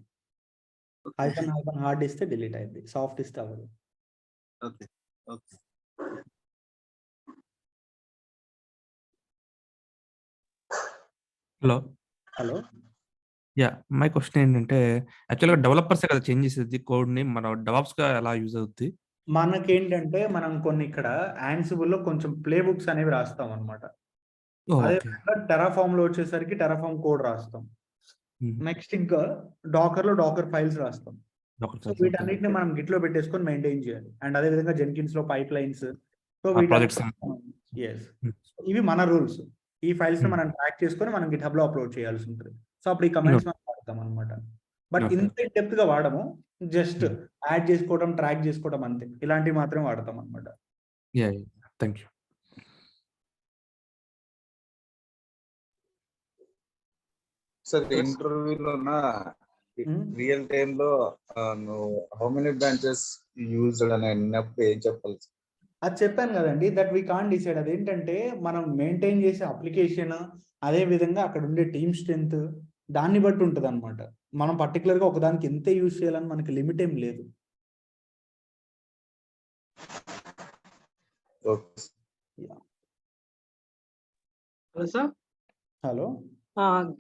హార్డ్ ఇస్తే డిలీట్ అయింది, సాఫ్ట్ ఇస్తే అవ్వదు. Okay okay. Hello yeah, my question ఏంటంటే యాక్చువల్గా డెవలపర్సే కదా చేంజ్ చేసేది కోడ్ ని, మన డెవాప్స్ గా ఎలా యూజ్ అవుతుంది? మనకేంటంటే మనం కొన్ని ఇక్కడ Ansible లో కొంచెం ప్లే బుక్స్ అనేవి రాస్తాం అనమాట. అదే టెరాఫామ్ లో వచ్చేసరికి టెరాఫామ్ కోడ్ రాస్తాం. నెక్స్ట్ ఇంకా డాకర్ ఫైల్స్ రాస్తాం. సో వీటన్నిటిని మనం గిట్ లో పెట్టేసుకొని మెయింటైన్ చేయాలి. అండ్ అదే విధంగా జెన్కిన్స్ లో పైప్ లైన్స్. సో ఇవి మన రూల్స్. ఈ ఫైల్స్ ని మనం ట్రాక్ చేసుకొని మనం గిట్ హబ్ లో అప్లోడ్ చేయాల్సి ఉంటుంది. సో అప్పుడు ఈ కమెంట్స్ మనం వాడతాం అనమాట. బట్ ఇంత డెప్త్ గా వాడము, జస్ట్ యాడ్ చేసుకోవడం, ట్రాక్ చేసుకోవడం అంతే. ఇలాంటివి మాత్రమే వాడతాం అనమాట. Thank you. సార్ ఇంటర్వ్యూలో రియల్ టైమ్ లో హౌ మెనీ బ్రాంచెస్ యూజ్డ్ అని అన్నప్పుడు ఏం చెప్పాలి? అది చెప్పాను కదండి, దట్ వీ కాంట్ డిసైడ్. అదేంటంటే మనం మెయింటైన్ చేసే అప్లికేషన్, అదే విధంగా అక్కడ ఉండే టీమ్ స్ట్రెంత్, దాన్ని బట్టి ఉంటుంది అనమాట. మనం పర్టికులర్ గా ఒకదానికి ఎంత యూజ్ చేయాలని మనకి లిమిట్ ఏం లేదు. Hello,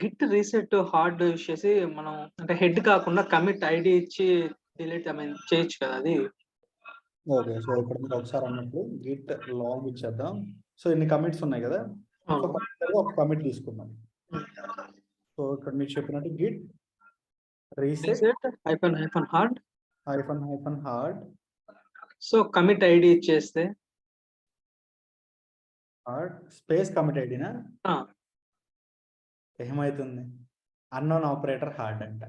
Git reset hard use చేసి మనం అంటే హెడ్ కాకుండా కమిట్ ఐడి ఇచ్చి డిలీట్ చేయొచ్చు కదా అది. ఓకే, సో ఇక్కడ మీరు ఒకసారి అన్నట్లు గిట్ లాగ్ ఇచ్చేద్దాం. సో ఇన్ని కమిట్స్ ఉన్నాయి కదా, సో ఒక కమిట్ తీసుకుందాం. సో ఇక్కడ మీరు చెప్పినట్టు Git reset hard so commit ID ఇచ్చేస్తే హార్డ్ స్పేస్ కమిట్ ఐడినా ఏమవుతుంది? అన్నోన్ ఆపరేటర్ హార్డ్ అంట.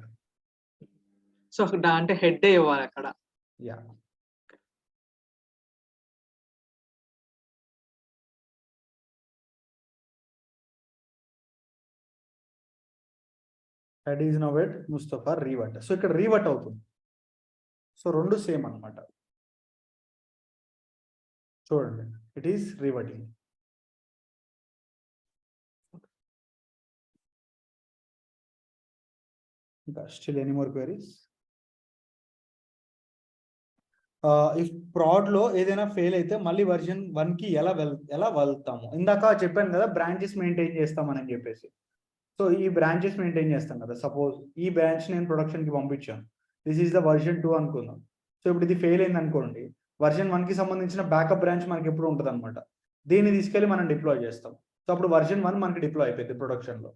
సో అంటే హెడ్ ఇవ్వాలి అక్కడ. Yeah, head is now at Mustafa revert. So ఇక్కడ రీవర్ట్ అవుతుంది. సో రెండు సేమ్ అన్నమాట. చూడండి, ఇట్ ఈస్ రీవర్టింగ్. ఇంకా still any more queries? If prod లో ఏదైనా ఫెయిల్ అయితే మళ్ళీ వర్జన్ 1 కి ఎలా వెళ్తాము? ఇందాక చెప్పాను కదా, బ్రాంచెస్ మెయింటైన్ చేస్తామని చెప్పేసి. సో ఈ బ్రాంచెస్ మెయింటైన్ చేస్తాం కదా. సపోజ్ ఈ బ్రాంచ్ నేను ప్రొడక్షన్ కి పంపించాను, దిస్ ఈస్ ద వర్జన్ 2 అనుకుందాం. సో ఇప్పుడు ఇది ఫెయిల్ అయింది అనుకోండి, వర్జన్ 1 కి సంబంధించిన బ్యాకప్ బ్రాంచ్ మనకి ఎప్పుడు ఉంటుంది అనమాట. దీన్ని తీసుకెళ్ళి మనం డిప్లాయ్ చేస్తాం. సో అప్పుడు వర్జన్ 1 మనకి డిప్లాయ్ అయిపోయింది ప్రొడక్షన్ లో.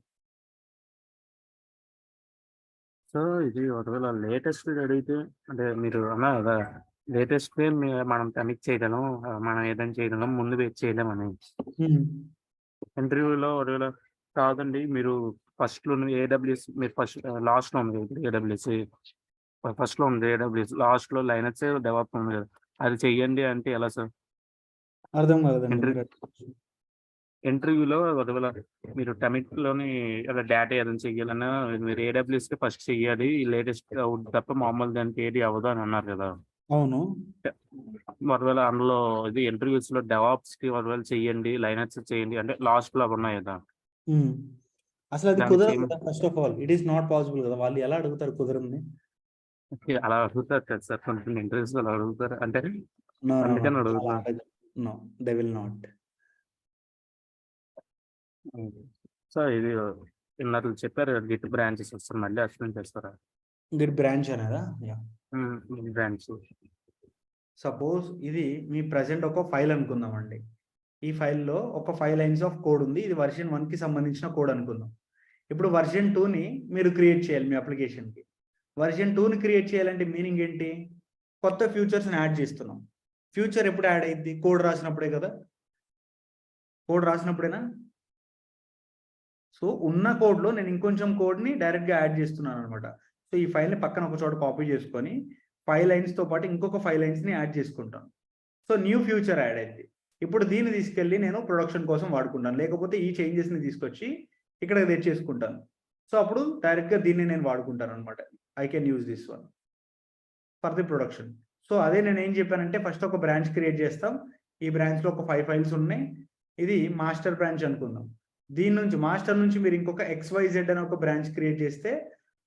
సో ఇది ఒకవేళ లేటెస్ట్ అడిగితే అంటే మీరు అన్నారు కదా లేటెస్ట్ మనం కమిట్ చేయగలం మనం ఏదైనా చేయగలం ముందు వెయిట్ చేయలేమని ఇంటర్వ్యూలో ఒకవేళ కాదండి మీరు ఫస్ట్ లో ఏడబ్ల్యూఎస్ మీరు ఫస్ట్ లాస్ట్ లో ఉంది ఏడబ్ల్యూఎస్ ఫస్ట్ లో ఉంది ఏడబ్ల్యూఎస్ లాస్ట్ లో లైనస్ డెవలప్ ఉంది కదా అది చెయ్యండి అంటే ఎలా సార్ అర్థం కాదండి. ఇంటర్వ్యూలో ఒకవేళ మీరు కమిట్ లోని డేటా ఏదైనా చెయ్యాలన్నా మీరు ఏడబ్ల్యూఎస్ ఫస్ట్ చెయ్యాలి లేటెస్ట్ తప్ప మామూలు దానికి ఏది అవ్వదు అని అన్నారు కదా అవును. ఒకవేళ అందులో ఇది ఇంటర్వ్యూస్ లో డెవాప్స్ కి ఒకవేళ చెయ్యండి లైనస్ చేయండి అంటే లాస్ట్ లో అవి ఉన్నాయి కదా అసలు అది దానికి కుదరదు ఏం- కదా. First of all it is not possible కదా. వాళ్ళు ఎలా అడుగుతారు కుదరని? అలా అడుగుతారు కదా సార్ కొన్ని ఇంటర్వ్యూస్ అలా అడుగుతారు అంటే No, no, no. అందుకని అడుగుతాను No, they will not. So ఇది ఇందాక చెప్పారు గిట్ బ్రాంచెస్ వస్తారు మళ్ళీ ఎక్స్ప్లెయిన్ చేస్తారా Git branch అనేదా? యా. బ్రాంచ్ సపోజ్ ఇది మీ ప్రజెంట్ ఒక ఫైల్ అనుకుందామండి. ఈ ఫైల్లో ఒక 5 లైన్స్ ఆఫ్ కోడ్ ఉంది. ఇది వర్షన్ 1 కి సంబంధించిన కోడ్ అనుకుందాం. ఇప్పుడు వర్షన్ 2ని మీరు క్రియేట్ చేయాలి మీ అప్లికేషన్కి. వర్షన్ 2ని క్రియేట్ చేయాలంటే మీనింగ్ ఏంటి? కొత్త ఫ్యూచర్స్ని యాడ్ చేస్తున్నాం. ఫ్యూచర్ ఎప్పుడు యాడ్ అయ్యింది? కోడ్ రాసినప్పుడే కదా. కోడ్ రాసినప్పుడేనా? సో ఉన్న కోడ్లో నేను ఇంకొంచెం కోడ్ని డైరెక్ట్గా యాడ్ చేస్తున్నాను అనమాట. సో ఈ ఫైల్ని పక్కన ఒక చోట కాపీ చేసుకొని 5 లైన్స్తో పాటు ఇంకొక 5 లైన్స్ని యాడ్ చేసుకుంటాను. సో న్యూ ఫ్యూచర్ యాడ్ అయింది. ఇప్పుడు దీన్ని తీసుకెళ్ళి నేను ప్రొడక్షన్ కోసం వాడుకుంటాను. లేకపోతే ఈ చేంజెస్ని తీసుకొచ్చి ఇక్కడ తెచ్చేసుకుంటాను. సో అప్పుడు డైరెక్ట్గా దీన్ని నేను వాడుకుంటాను అనమాట. I can use this one for the production. So అదే నేను ఏం చెప్పానంటే ఫస్ట్ ఒక బ్రాంచ్ క్రియేట్ చేస్తాం. ఈ బ్రాంచ్లో ఒక 5 ఫైల్స్ ఉన్నాయి. ఇది మాస్టర్ బ్రాంచ్ అనుకుందాం. దీని నుంచి మాస్టర్ నుంచి మీరు ఇంకొక XYZ అనే ఒక బ్రాంచ్ క్రియేట్ చేస్తే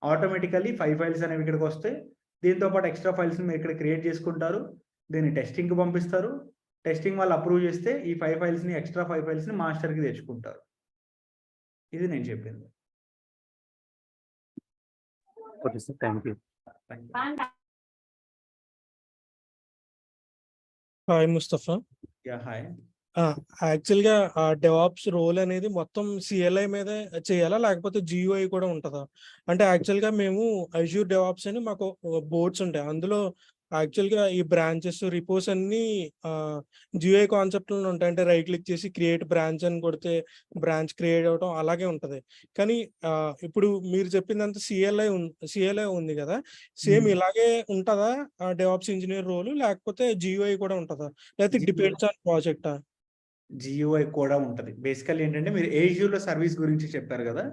ఆటోమేటికల్లీ 5 ఫైల్స్ అనేవి ఇక్కడికి వస్తాయి. దీంతో పాటు ఎక్స్ట్రా ఫైల్స్ని మీరు ఇక్కడ క్రియేట్ చేసుకుంటారు. దీన్ని టెస్టింగ్కి పంపిస్తారు. టెస్టింగ్ వాళ్ళు అప్రూవ్ చేస్తే ఈ 5 ఫైల్స్ని ఎక్స్ట్రా 5 ఫైల్స్ని మాస్టర్కి తెచ్చుకుంటారు. ఇది నేను చెప్పింది. Okay sir thank you hi Mustafa. Yeah hi. యాక్చువల్గా ఆ డెవాప్స్ రోల్ అనేది మొత్తం సిఎల్ఐ మీద చేయాలా లేకపోతే జియూఐ కూడా ఉంటుందా? అంటే యాక్చువల్గా మేము అజ్యూర్ డెవాప్స్ అని మాకు బోర్డ్స్ ఉంటాయి. అందులో యాక్చువల్గా ఈ బ్రాంచెస్ రిపోర్ట్స్ అన్ని జియూఐ కాన్సెప్ట్లో ఉంటాయి. అంటే రైట్ క్లిక్ చేసి క్రియేట్ బ్రాంచ్ అని కొడితే బ్రాంచ్ క్రియేట్ అవ్వడం అలాగే ఉంటుంది. కానీ ఇప్పుడు మీరు చెప్పిందంతా సిఎల్ఐ ఉంది కదా, సేమ్ ఇలాగే ఉంటుందా డెవాప్స్ ఇంజనీర్ రోల్ లేకపోతే జియూఐ కూడా ఉంటుందా లేకపోతే డిపెండ్స్ ఆన్ ప్రాజెక్టా? జియూఐ కూడా ఉంటుంది. బేసికల్లీ ఏంటంటే మీరు ఏజ్యూర్లో సర్వీస్ గురించి చెప్పారు కదా.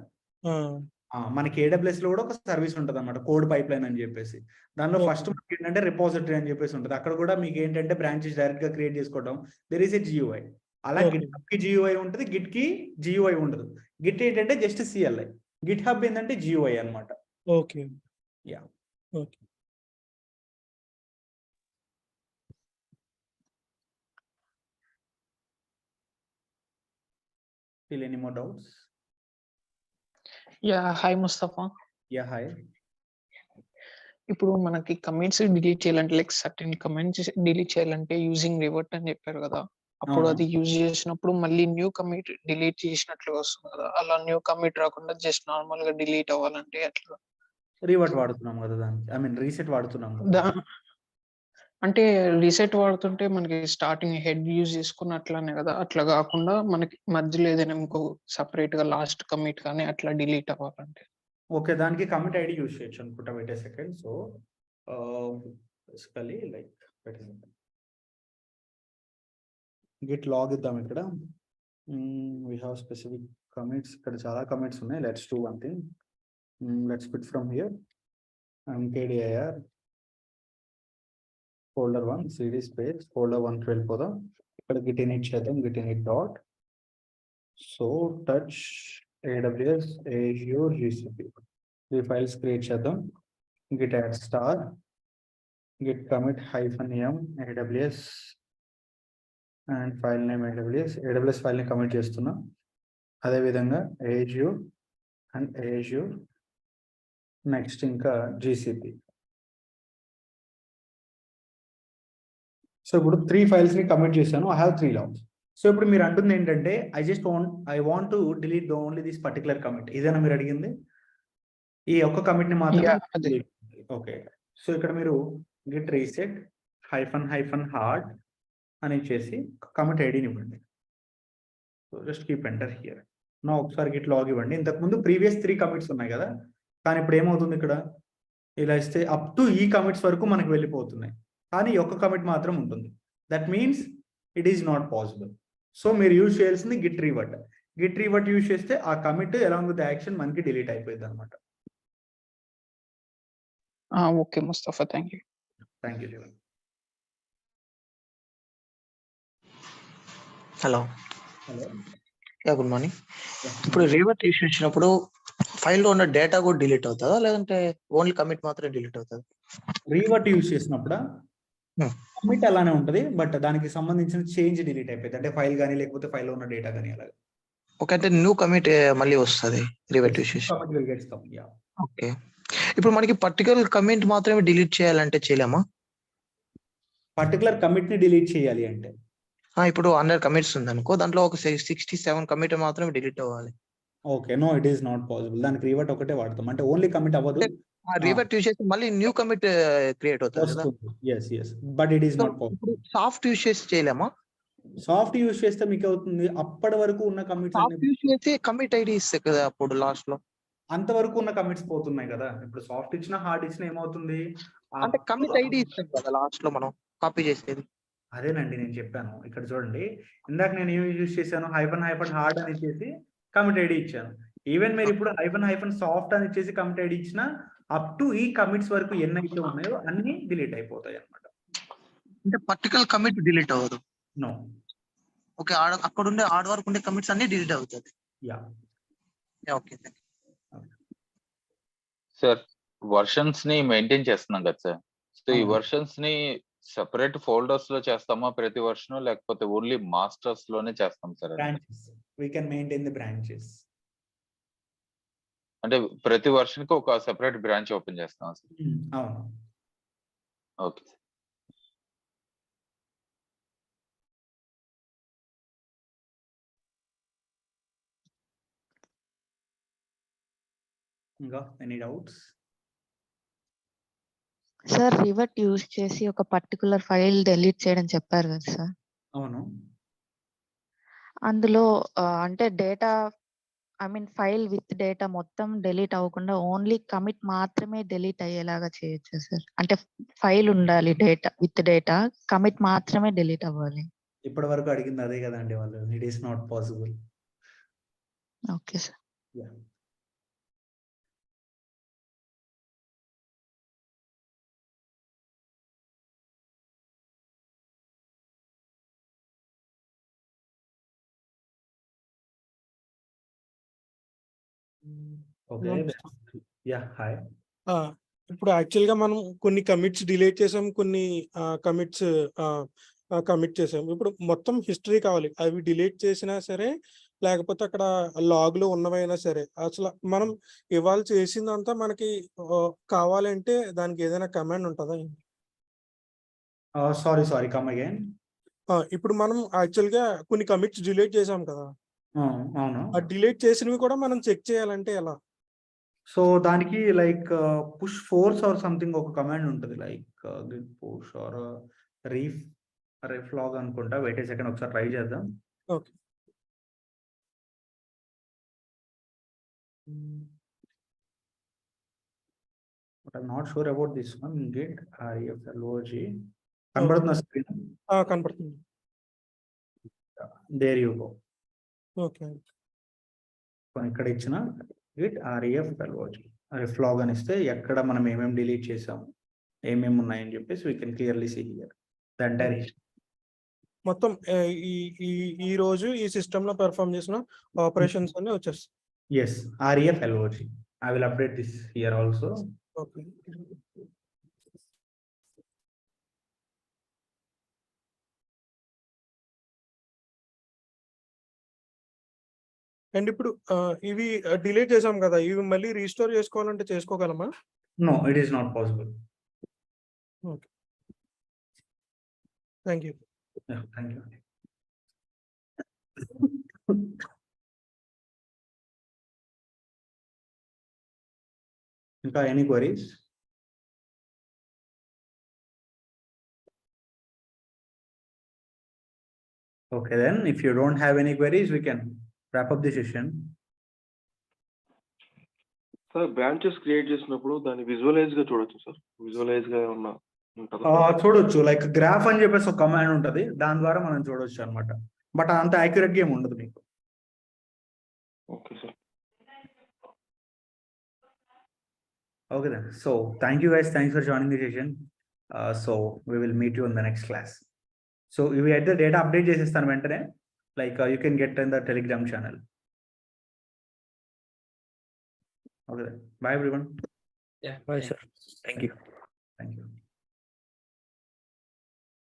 మనకి AWS లో కూడా ఒక సర్వీస్ ఉంటుంది అనమాట, కోడ్ పైప్ లైన్ అని చెప్పేసి. దానిలో ఫస్ట్ ఏంటంటే రిపోజిటరీ అని చెప్పేసి ఉంటుంది. అక్కడ కూడా మీకు ఏంటంటే బ్రాంచెస్ డైరెక్ట్ గా క్రియేట్ చేసుకోవడం. There is A GUI. అలా గిట్ కి జియూఐ ఉంటుంది, గిట్ కి జియూఐ ఉండదు. గిట్ ఏంటంటే జస్ట్ CLI, గిట్ హబ్ ఏంటంటే జియూఐ అనమాట. Okay yeah. Okay. Still any more doubts? Yeah hi Mustafa. Yeah hi. ఇప్పుడు మనకి కమెంట్స్ డిలీట్ చేయాలంటే లైక్ సర్టెన్ కమెంట్స్ డిలీట్ చేయాలంటే యూజింగ్ రివర్ట్ అని చెప్పారు కదా. అప్పుడు అది యూజ్ చేసినప్పుడు మళ్ళీ న్యూ కమిట్ డిలీట్ చేసినట్లుగా వస్తుంది కదా. అలా న్యూ కమిట్ రాకుండా జస్ట్ నార్మల్ గా డిలీట్ అవ్వాలంటే అట్లా రివర్ట్ వాడుతున్నాం కదా దానికి. ఐ మీన్ రీసెట్ వాడుతున్నాం కదా. అంటే రీసెట్ వాడుతుంటే మనకి స్టార్టింగ్ హెడ్ యూజ్ చేసుకున్న అట్లానే కదా. అట్లా కాకుండా మనకి మధ్యలో ఏదైనా ఇంకో సపరేట్ గా లాస్ట్ కమిట్ కానీ అట్లా డిలీట్ అవ్వాలంటే ఓకే, దానికి కమిట్ ఐడి యూజ్ చేయొచ్చు అనుకుంటా. Wait a second. So basically like git log ఇద్దాం. ఇక్కడ వీ హ్యావ్ స్పెసిఫిక్ కమిట్స్. ఇక్కడ చాలా కమిట్స్ ఉన్నాయి. Let's do one thing. Let's pick from here mkdir folder 1 cd space folder 1 కి వెళ్ళిపోదాం. ఇక్కడ git init చేద్దాం. git init dot so touch AWS Azure GCP. ఈ ఫైల్స్ క్రియేట్ చేద్దాం. git add star git commit -m AWS and file name AWS file ని commit చేస్తున్నా. అదే విధంగా Azure and Azure నెక్స్ట్ ఇంకా GCP. సో ఇప్పుడు 3 files ని కమిట్ చేశాను. I have 3 logs. సో ఇప్పుడు మీరు అంటుంది ఏంటంటే I want to delete only this particular commit. ఇదేనా మీరు అడిగింది? ఈ ఒక్క కమిట్ ని మాత్రమే Yeah, అదే. ఓకే. సో ఇక్కడ మీరు గిట్ రీసెట్ -hard అని ఇచ్చేసి కమిట్ ఐడిని ఇవ్వండి. So just keep enter here. నా ఒకసారి గిట్ లాగ్ ఇవ్వండి. ఇంతకుముందు ప్రీవియస్ 3 కమిట్స్ ఉన్నాయి కదా, కానీ ఇప్పుడు ఏమవుతుంది ఇక్కడ ఇలా ఇస్తే అప్ టు ఈ కమిట్స్ వరకు మనకు వెళ్ళిపోతున్నాయి, కానీ ఈ ఒక్క కమిట్ మాత్రం ఉంటుంది. That means it is not possible. So మీరు యూజ్ చేయాల్సింది గిట్ రివర్ట్ యూజ్ చేస్తే ఆ కమిట్ అలాంగ్ విత్ యాక్షన్ మనకి డిలీట్ అయిపోయింది అనమాట. Okay Mustafa, thank you. Thank you Jeevan. Hello, hello, yeah good morning. ఇప్పుడు రివర్ట్ యూస్ చేసినప్పుడు ఫైల్లో ఉన్న డేటా కూడా డిలీట్ అవుతుందా, లేదంటే ఓన్లీ కమిట్ మాత్రమే డిలీట్ అవుతుంది? రీవర్ట్ యూజ్ చేసినప్పుడు Hmm. కమిట్ అలానే ఉంటుంది, బట్ దానికి సంబంధించిన చేంజ్ డిలీట్ అయిపోయింది. అంటే ఫైల్ కానీ లేకపోతే ఫైల్లో ఉన్న డేటా కానీ అలాగే. ఓకే, అంటే న్యూ కమిట్ మళ్ళీ వస్తుంది రివర్ట్ యూస్ చేసి. Commit will get stuck, yeah. Okay, ఇప్పుడు మనకి పర్టికులర్ కమిట్ మాత్రమే డిలీట్ చేయాలంటే చేయలేమా? పర్టికులర్ కమిట్ ని డిలీట్ చేయాలి అంటే ఇప్పుడు 100 కమిట్స్ ఉంది అనుకో, దాంట్లో ఒక 67 కమిట్ మాత్రమే డిలీట్ అవ్వాలి. Okay, no it is not possible. దానికి రివర్ట్ ఒకటే వాడతాం, అంటే ఓన్లీ కమిట్ అవ్వదు. రివర్ట్ యూస్ చేసి మళ్ళీ న్యూ కమిట్ క్రియేట్ అవుతుంది కదా. yes but it is not possible. ఇప్పుడు సాఫ్ట్ యూస్ చేసి చేయలేమా? సాఫ్ట్ యూజ్ చేస్తే మీకు అవుతుంది అప్పటి వరకు ఉన్న కమిట్స్ సాఫ్ట్ యూస్ చేసి కమిట్ ఐడి ఇస్తే కదా అప్పుడు లాస్ట్ లో. అంతవరకు ఉన్న కమిట్స్ పోతున్నాయి కదా. ఇప్పుడు సాఫ్ట్ ఇచ్చినా హార్డ్ ఇచ్చినా ఏమవుతుంది, అంటే కమిట్ ఐడి ఇస్తాం కదా లాస్ట్ లో మనం కాపీ చేసేది. అదేనండి నేను చెప్పాను. ఇక్కడ చూడండి, ఇందాక నేను ఏం యూజ్ చేశాను, -హార్డ్ అని ఇచ్చేసి కమిట్ ఐడి ఇచ్చాను. ఈవెన్ మీరు ఇప్పుడు -సాఫ్ట్ అని ఇచ్చేసి కమిట్ ఐడి ఇచ్చినా అప్ టు ఈ కమిట్స్ వరకు ఎన్నైతే ఉన్నాయో అన్ని డిలీట్ అయిపోతాయి అన్నమాట. అంటే పర్టికులర్ కమిట్ డిలీట్ అవ్వదు. నో. ఓకే, అక్కడ ఉండే ఆడ్ వరకు ఉండే కమిట్స్ అన్ని డిలీట్ అవుతుంది. యా. ఓకే, సార్ వర్షన్స్ ని మెయింటైన్ చేస్తున్నాం కదా సార్. సో ఈ వర్షన్స్ ని సెపరేట్ ఫోల్డర్స్ లో చేస్తామా ప్రతి వర్షన్, లేకపోతే ఓన్లీ మాస్టర్స్ లోనే చేస్తాం sir? Branches, we can maintain the branches. అంటే ప్రతి వర్షన్ కి ఒక సెపరేట్ బ్రాంచ్ ఓపెన్ చేస్తాం సార్? అవును. ఓకే. ఇంకా any doubts? Sir revert use చేసి ఒక పర్టికులర్ ఫైల్ డిలీట్ చేయడం చెప్పారు కదా సార్. అవును. అందులో అంటే డేటా ఫైల్ విత్ డేటా మొత్తం డిలీట్ అవ్వకుండా ఓన్లీ కమిట్ మాత్రమే డిలీట్ అయ్యేలాగా చేయొచ్చు సార్. అంటే ఫైల్ ఉండాలి డేటా విత్ డేటా, కమిట్ మాత్రమే డిలీట్ అవ్వాలి. ఇప్పటి వరకు అడిగింది అదే కదండి వాళ్ళు. It is not possible. Okay sir. Okay. Yeah, hi. ఇప్పుడు యాక్చువల్గా మనం కొన్ని కమిట్స్ డిలీట్ చేసాం, కొన్ని కమిట్స్ కమిట్ చేసాం. ఇప్పుడు మొత్తం హిస్టరీ కావాలి. అవి డిలీట్ చేసినా సరే, లేకపోతే అక్కడ లాగ్ లో ఉన్నవైనా సరే, అసలు మనం ఇవాళ చేసిందంతా మనకి కావాలంటే దానికి ఏదైనా కమాండ్ ఉంటుందా? Sorry come again. ఇప్పుడు మనం యాక్చువల్గా కొన్ని కమిట్స్ డిలీట్ చేసాం కదా, అవును. ఆ డిలీట్ చేసినవి కూడా మనం చెక్ చేయాలంటే ఎలా? సో దానికి like push force or something ఒక కమాండ్ ఉంటుంది, like git push or reflog అనుకుంటా. వెయిట్ ఏ సెకండ్, ఒకసారి ట్రై చేద్దాం. Okay. But I'm not sure about this one. Git reflog కనబడుతున్న స్క్రీన్? కనపడుతుంది. There you go. ఓకే. ఇక్కడ ఇచ్చిన గిట్ reflog అని ఇస్తే ఎక్కడ మనం ఏమేమి డిలీట్ చేసాము, ఏమేమి ఉన్నాయని చెప్పేసి we can clearly see here the entire history. మొత్తం ఈ రోజు ఈ సిస్టమ్ లో పెర్ఫార్మ్ చేసిన ఆపరేషన్స్ అన్ని వచ్చేస్తాయి. yes, reflog. I will update this here also. Okay. And ఇప్పుడు ఇవి డిలీట్ చేసాం కదా, ఇవి మళ్ళీ రీస్టోర్ చేసుకోవాలంటే చేసుకోగలమా? No, it is not possible. Okay, thank you. Yeah, thank you. ఇంకా any queries? Okay, then if you don't have any queries, we can wrap up the session. Sir branches create చేసినప్పుడు దాన్ని visualise గా చూడొచ్చు sir, visualise గా ఏమన్నా ఉంటుందా? చూడొచ్చు, like graph అని చెప్పేసి ఒక కమాండ్ ఉంటుంది, దాని ద్వారా మనం చూడొచ్చు అనమాట. బట్ అంత యాక్యురేట్ గా ఏమి ఉండదు మీకు. Okay sir. Okay then. So thank you guys. Thanks for joining the session. So we will meet you in the next class. So if you had the data update చేసేస్తాను వెంటనే, like you can get in the Telegram channel. Okay then. Bye everyone. Yeah, bye sir. Thank you. Thank you.